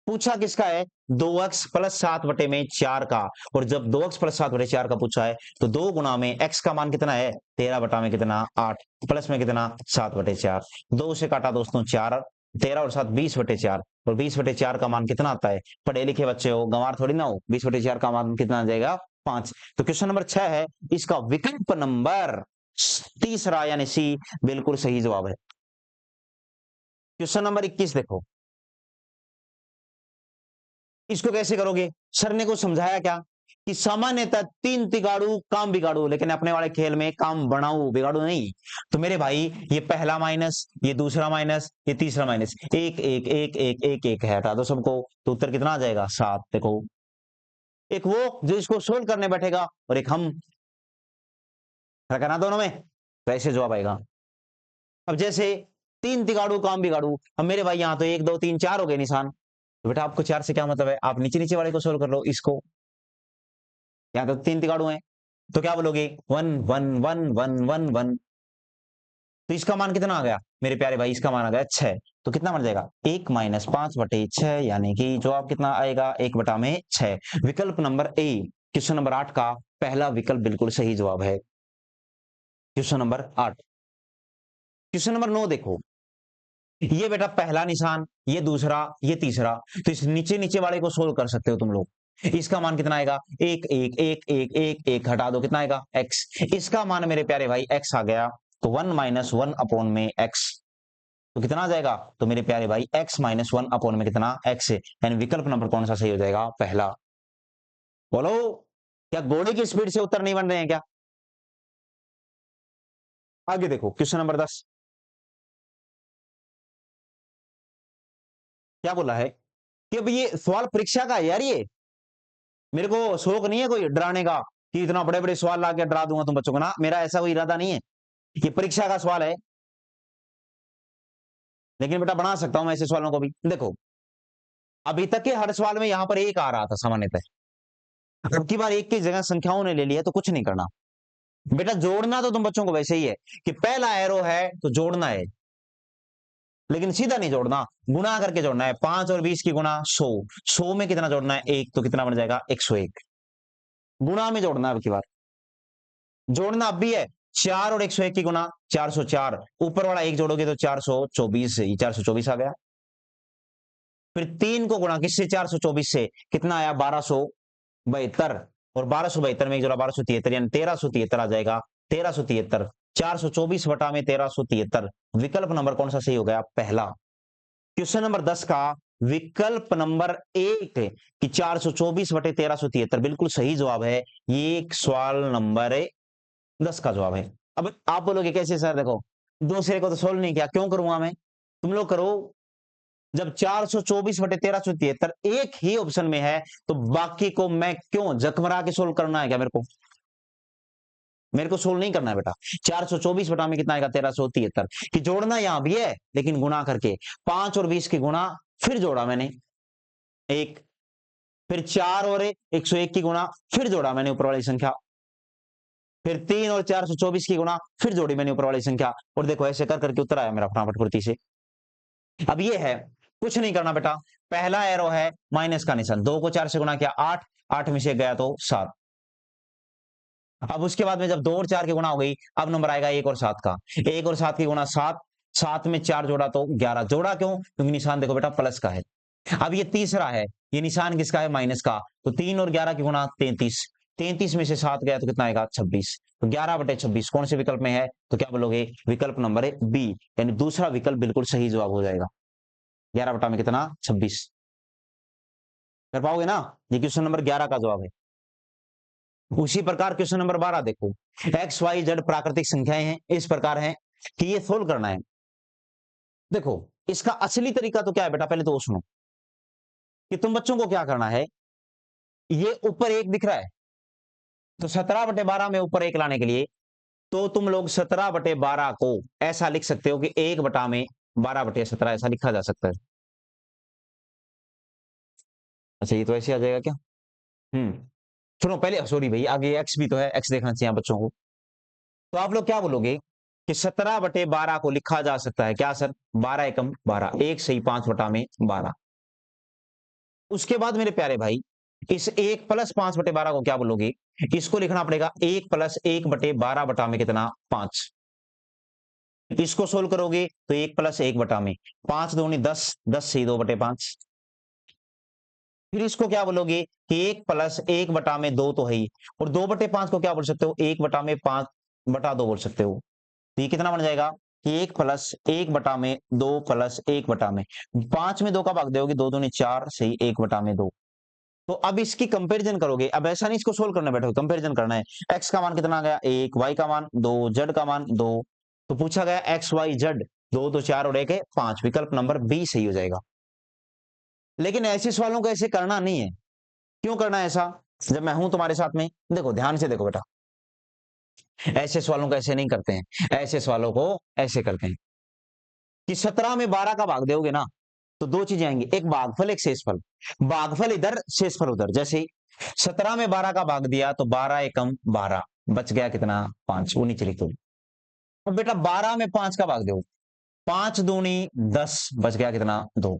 पूछा किसका है 2x प्लस 7/4 का, और जब 2x प्लस 7/4 का पूछा है तो 2 गुना में x का मान कितना है 13 बटा में कितना 8, प्लस में कितना 7/4, 2 से काटा दोस्तों 4, 13 और 7 20/4, और 20/4 का मान कितना आता है, पढ़े लिखे बच्चे हो, गंवार थोड़ी ना हो, 20/4 का मान कितना आ जाएगा 5। तो क्वेश्चन नंबर 6 है, इसका विकल्प नंबर तीसरा यानी सी बिल्कुल सही जवाब है। क्वेश्चन नंबर 21 देखो, इसको कैसे करोगे, सर ने को समझाया क्या कि सामान्यतः 3 तिगाड़ू काम बिगाड़ू, लेकिन अपने वाले खेल में काम बनाऊ बिगाड़ू नहीं। तो मेरे भाई ये पहला माइनस, ये दूसरा माइनस, ये तीसरा माइनस, एक एक एक एक एक एक है, हटा दो सबको, तो उत्तर कितना आ जाएगा 7। देखो, एक वो जो इसको सोल्व करने बैठेगा और एक हम, करना दोनों में, तो ऐसे जवाब आएगा। अब जैसे 3 तिगाड़ू काम बिगाड़ू, अब मेरे भाई यहाँ तो 1 2 3 4 हो गए निशान, तो बेटा आपको 4 से क्या मतलब है, आप नीचे नीचे वाले को सोल्व कर लो, इसको, यहाँ तो 3 तिगाड़ू हैं, तो क्या बोलोगे 1 1 1 1 1 1, तो इसका मान कितना आ गया मेरे प्यारे भाई, इसका मान आ गया 6। तो कितना बन जाएगा 1 माइनस 5/6, यानी कि जवाब कितना आएगा 1/6। विकल्प नंबर ए क्वेश्चन नंबर 8 का पहला विकल्प बिल्कुल सही जवाब है। Question number 8। क्वेश्चन नंबर 9 देखो, ये बेटा पहला निशान, ये दूसरा, ये तीसरा, तो इस नीचे नीचे वाले को सोल्व कर सकते हो तुम लोग। इसका मान कितना आएगा 1 1 1 1 1 1, हटा दो कितना आएगा x, इसका मान मेरे प्यारे भाई x आ गया, तो 1 माइनस 1 अपॉन में x, तो कितना आ जाएगा, तो मेरे प्यारे भाई x माइनस 1 अपॉन में कितना x है, यानी विकल्प नंबर कौन सा सही हो जाएगा पहला। बोलो, क्या घोड़े की स्पीड से उत्तर नहीं बन रहे हैं क्या। आगे देखो क्वेश्चन नंबर 10, क्या बोला है कि अब ये सवाल परीक्षा का है यार, ये मेरे को शौक नहीं है कोई डराने का कि इतना बड़े बड़े सवाल ला के डरा दूंगा तुम बच्चों को ना, मेरा ऐसा कोई इरादा नहीं है, ये परीक्षा का सवाल है, लेकिन बेटा बना सकता हूं मैं ऐसे सवालों को भी। देखो, अभी तक के हर सवाल में यहां पर एक आ रहा था सामान्यतः, अब की बार एक की जगह संख्याओं ने ले लिया, तो कुछ नहीं करना बेटा, जोड़ना तो तुम बच्चों को वैसे ही है कि पहला एरो है तो जोड़ना है, लेकिन सीधा नहीं जोड़ना, गुणा करके जोड़ना है। 5 और 20 की गुणा 100, 100 में कितना जोड़ना है 1, तो कितना बन जाएगा 101, गुणा में जोड़ना है अब की बार, जोड़ना अब भी है, 4 और 101 की गुणा 404, ऊपर वाला एक जोड़ोगे तो 424, 424 आ गया। फिर 3 को गुणा किससे 424 से, कितना आया 1272, और 1272 में एक जोड़ा 1273, यानी 1373 आ जाएगा, 1373, 424 बटा में 1373, विकल्प नंबर कौन सा सही हो गया पहला। क्वेश्चन नंबर 10 का विकल्प नंबर 1 कि 424 बटे 1373 बिल्कुल सही जवाब है, ये एक सवाल नंबर 10 का जवाब है। अब आप बोलोगे कैसे सर, देखो दूसरे को तो सोल्व नहीं किया, क्यों करूंगा मैं, तुम लोग करो। जब 424 बटे 1373 एक ही ऑप्शन में है, तो बाकी को मैं क्यों जकमरा के सोल्व करना है क्या मेरे को, मेरे को सोल्व नहीं करना है बेटा। 424 बटा में कितना आएगा 1373, कि जोड़ना यहां भी है लेकिन गुणा करके, 5 और 20 की गुणा, फिर जोड़ा मैंने एक, फिर 4 और 101 की गुणा, फिर जोड़ा मैंने ऊपर वाली संख्या, फिर 3 और 424 की गुणा, फिर जोड़ी मैंने ऊपर वाली संख्या, और देखो ऐसे कर करके उत्तर आया मेरा फटाफट फुर्ती से। अब ये है, कुछ नहीं करना बेटा, पहला एरो है माइनस का निशान, 2 को 4 से गुणा किया 8, 8 में से गया तो 7। अब उसके बाद में जब 2 और 4 की गुणा हो गई, अब नंबर आएगा 1 और 7 का, 1 और 7 की गुणा 7, 7 में 4 जोड़ा तो 11, जोड़ा क्यों, क्योंकि निशान देखो बेटा प्लस का है। अब ये तीसरा है, ये निशान किसका है माइनस का, तो 3 और 11 की गुणा 33, 33 में से 7 गया तो कितना आएगा 26, तो 11/26 कौन से विकल्प में है, तो क्या बोलोगे विकल्प नंबर है बी, यानी दूसरा विकल्प बिल्कुल सही जवाब हो जाएगा। 11 बटा में कितना 26, कर पाओगे ना, ये क्वेश्चन नंबर 11 का जवाब है। उसी प्रकार क्वेश्चन नंबर 12 देखो, एक्स वाई जेड प्राकृतिक संख्याएं हैं, इस प्रकार हैं कि ये सोल्व करना है। देखो इसका असली तरीका तो क्या है बेटा, पहले तो वो सुनो कि तुम बच्चों को क्या करना है। ये ऊपर एक दिख रहा है, तो 17/12 में ऊपर एक लाने के लिए तो तुम लोग 17/12 को ऐसा लिख सकते हो कि 1 में 12/17 ऐसा लिखा जा सकता है। अच्छा ये तो ऐसे आ जाएगा क्या? सुनो पहले, सॉरी भाई, आगे एक्स भी तो है, एक्स देखना चाहिए बच्चों को। तो आप लोग क्या बोलोगे कि 17/12 को लिखा जा सकता है क्या सर? 12 एकम 12, एक सही 5/12। उसके बाद मेरे प्यारे भाई, इस 1 + 5/12 को क्या बोलोगे? इसको लिखना पड़ेगा 1 + 1/12 बटा में कितना? 5। इसको सोल्व करोगे तो 1 + 1 बटा में 5 दूनी 10, 10 सही 2/5। फिर इसको क्या बोलोगे कि 1 + 1 बटा में 2 तो है ही, और 2/5 को क्या बोल सकते हो? 1 बटा में 5/2 बोल सकते हो। तो ये कितना बन जाएगा कि 1 + 1 बटा में 2 + 1 बटा में 5 में 2 का भाग दोगे, 2 दूनी 4 सही 1 बटा में 2। तो अब इसकी कंपैरिजन करोगे, अब ऐसा नहीं इसको सोल्व करने बैठो, कंपैरिजन करना है। एक्स का मान कितना आ गया? 1, वाई का मान 2, जेड का मान 2। तो पूछा गया एक्स वाई जेड, 2 तो 4 और 1 है 5, विकल्प नंबर बी सही हो जाएगा। लेकिन ऐसे सवालों को ऐसे करना नहीं है। क्यों करना है ऐसा? जब मैं हूं तुम्हारे साथ में, देखो ध्यान से देखो बेटा, ऐसे सवालों को ऐसे नहीं करते हैं, ऐसे सवालों को ऐसे करते हैं कि 17 में 12 का भाग दोगे ना, तो दो चीजें आएंगी, एक भागफल एक शेषफल। भागफल इधर शेषफल उधर। जैसे 17 में 12 का भाग दिया तो 12 एकम 12, बच गया कितना? 5, वो नीचे लिख दो। अब बेटा 12 में 5 का भाग दो, 5 दूनी 10, बच गया कितना? 2।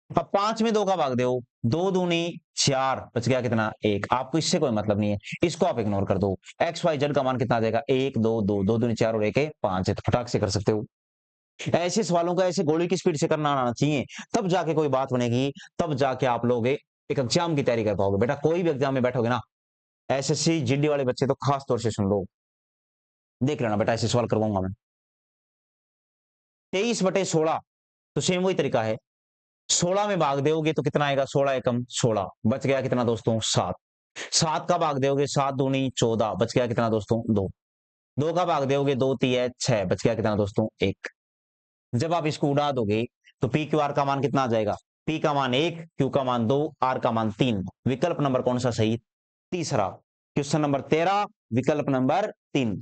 अब 5 में 2 का भाग दो, 2 दूनी 4, बच गया कितना? 1। आपको इससे कोई मतलब नहीं है, इसको आप इग्नोर कर दो। एक्स वाई जेड का मान कितना आ जाएगा? 1 2 2, 2 दूनी 4 और 1 है 5 है, तो फटाक से कर सकते हो। ऐसे सवालों को ऐसे गोली की स्पीड से करना आना चाहिए, तब जाके कोई बात बनेगी, तब जाके आप लोग एक एग्जाम की तैयारी कर पाओगे। बेटा कोई भी एग्जाम में बैठोगे ना, एसएससी जीडी वाले बच्चे तो खास तौर से सुन लो, देख लेना बेटा ऐसे सवाल करवाऊंगा मैं। 23/16, तो सेम वही तरीका है। 16 में भाग दोगे तो कितना आएगा? 16 एकम 16, बच गया कितना दोस्तों? 7। 7 का भाग दोगे, 7 दूनी 14, बच गया कितना दोस्तों? 2। 2 का भाग दोगे, 2 3 6, बच गया कितना दोस्तों? 1। जब आप इसको उड़ा दोगे तो पी क्यू आर का मान कितना आ जाएगा? पी का मान 1, क्यू का मान 2, आर का मान 3। विकल्प नंबर कौन सा सही? तीसरा। क्वेश्चन नंबर 13, विकल्प नंबर 3।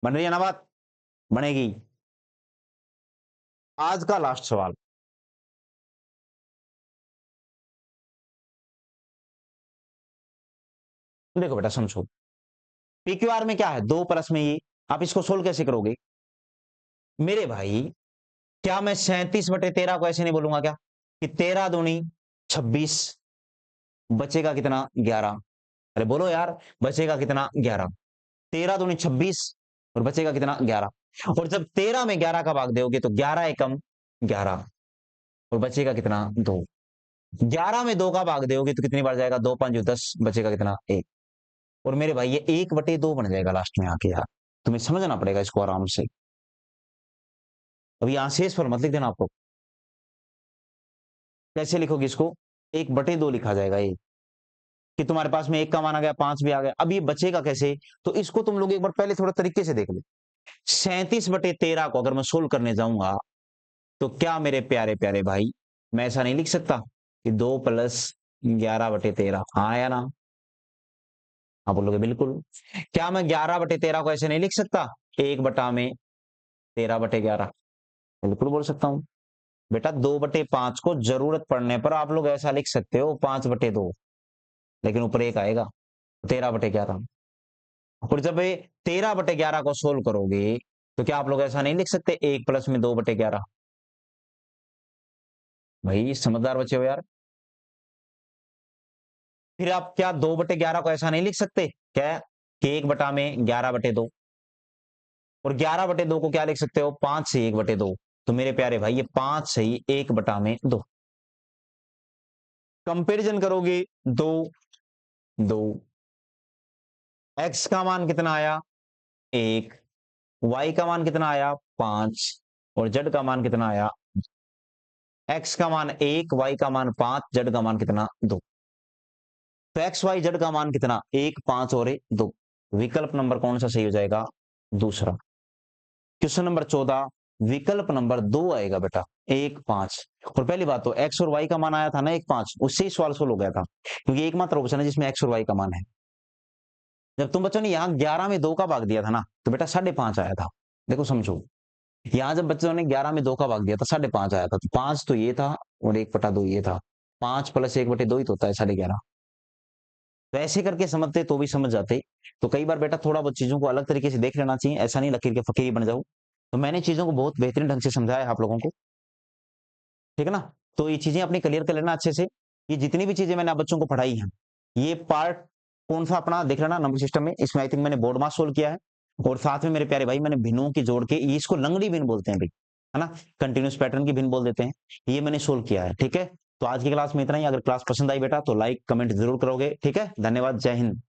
बन रही है ना बात? बनेगी। आज का लास्ट सवाल, देखो बेटा समझो, पी क्यू आर में क्या है? 2 प्लस में ये, आप इसको सोल्व कैसे करोगे मेरे भाई? क्या मैं 37/13 को ऐसे नहीं बोलूंगा क्या कि 13 दूनी 26, बचेगा कितना? 11। अरे बोलो यार, बचेगा कितना? 11। 13 दूनी 26 और बचेगा कितना? 11। और जब 13 में 11 का भाग दोगे तो 11 एकम 11 और बचेगा कितना? 2। 11 में 2 का भाग दोगे तो कितनी बार जाएगा? 2 5 10, बचेगा कितना? 1। और मेरे भाई ये 1/2 बन जाएगा लास्ट में आके। यार तुम्हें समझना पड़ेगा इसको आराम से। अभी यहां शेष पर मत लिख देना आपको। कैसे लिखोगे इसको? 1/2 लिखा जाएगा ये, कि तुम्हारे पास में 1 का मान आ गया, 5 भी आ गया। अब ये बचेगा कैसे? तो इसको तुम लोग एक बार पहले थोड़ा तरीके से देख लो। 37/13 को अगर मैं सोल्व करने जाऊंगा तो क्या मेरे प्यारे प्यारे भाई, मैं ऐसा नहीं लिख सकता कि 2 + 11/13? हाँ या ना? आप बोलोगे बिल्कुल। क्या मैं 11/13 को ऐसे नहीं लिख सकता? 1/13/11? बिल्कुल बोल सकता हूं। बेटा 2/5 को जरूरत पड़ने पर आप लोग ऐसा लिख सकते हो 5/2, लेकिन ऊपर 1 आएगा, 13/11। और जब ये 13/11 को सोल्व करोगे तो क्या आप लोग ऐसा नहीं लिख सकते 1 प्लस में 2/11? भाई समझदार बच्चे हो यार। फिर आप क्या 2/11 को ऐसा नहीं लिख सकते क्या कि 1/11/2? और 11/2 को क्या लिख सकते हो? 5 से 1/2। तो मेरे प्यारे भाई ये 5 सही 1/2। कंपेरिजन करोगे, 2 2, एक्स का मान कितना आया? 1, वाई का मान कितना आया? 5 और जेड का मान कितना आया? एक्स का मान 1, वाई का मान 5, जेड का मान कितना? 2। तो एक्स वाई जेड का मान कितना, 1 5 और 2। विकल्प नंबर कौन सा सही हो जाएगा, दूसरा। क्वेश्चन नंबर 14, विकल्प नंबर 2 आएगा बेटा, 1 5। और पहली बात तो एक्स और वाई का मान आया था ना 1 5, उससे ही सवाल सोल्व हो गया था, क्योंकि एकमात्र ऑप्शन है जिसमें एक्स और वाई का मान है। जब तुम बच्चों ने यहाँ 11 में 2 का भाग दिया था ना, तो बेटा 5.5 आया था। देखो समझो, यहाँ जब बच्चों ने 11 में 2 का भाग दिया था 5.5 आया था, तो 5 तो ये था और 1/2 ये था, 5 + 1/2 ही तो होता है 11.5। तो ऐसे करके समझते तो भी समझ जाते। तो कई बार बेटा थोड़ा बहुत चीजों को अलग तरीके से देख लेना चाहिए, ऐसा नहीं लकीर के फकीर ही बन जाओ। तो मैंने चीजों को बहुत बेहतरीन ढंग से समझाया है आप लोगों को, ठीक है ना। तो ये चीजें अपनी क्लियर कर लेना अच्छे से। ये जितनी भी चीजें मैंने आप बच्चों को पढ़ाई हैं, ये पार्ट कौन सा अपना देख लेना नंबर सिस्टम में, इसमें आई थिंक मैंने बोर्ड मास सोल्व किया है, और साथ में मेरे प्यारे भाई मैंने भिन्नों की जोड़ के, ये इसको लंगड़ी भिन्न बोलते हैं भाई, है ना, कंटिन्यूस पैटर्न की भिन्न बोल देते हैं, ये मैंने सोल्व किया है, ठीक है। तो आज की क्लास में इतना ही। अगर क्लास पसंद आई बेटा तो लाइक कमेंट जरूर करोगे, ठीक है। धन्यवाद, जय हिंद।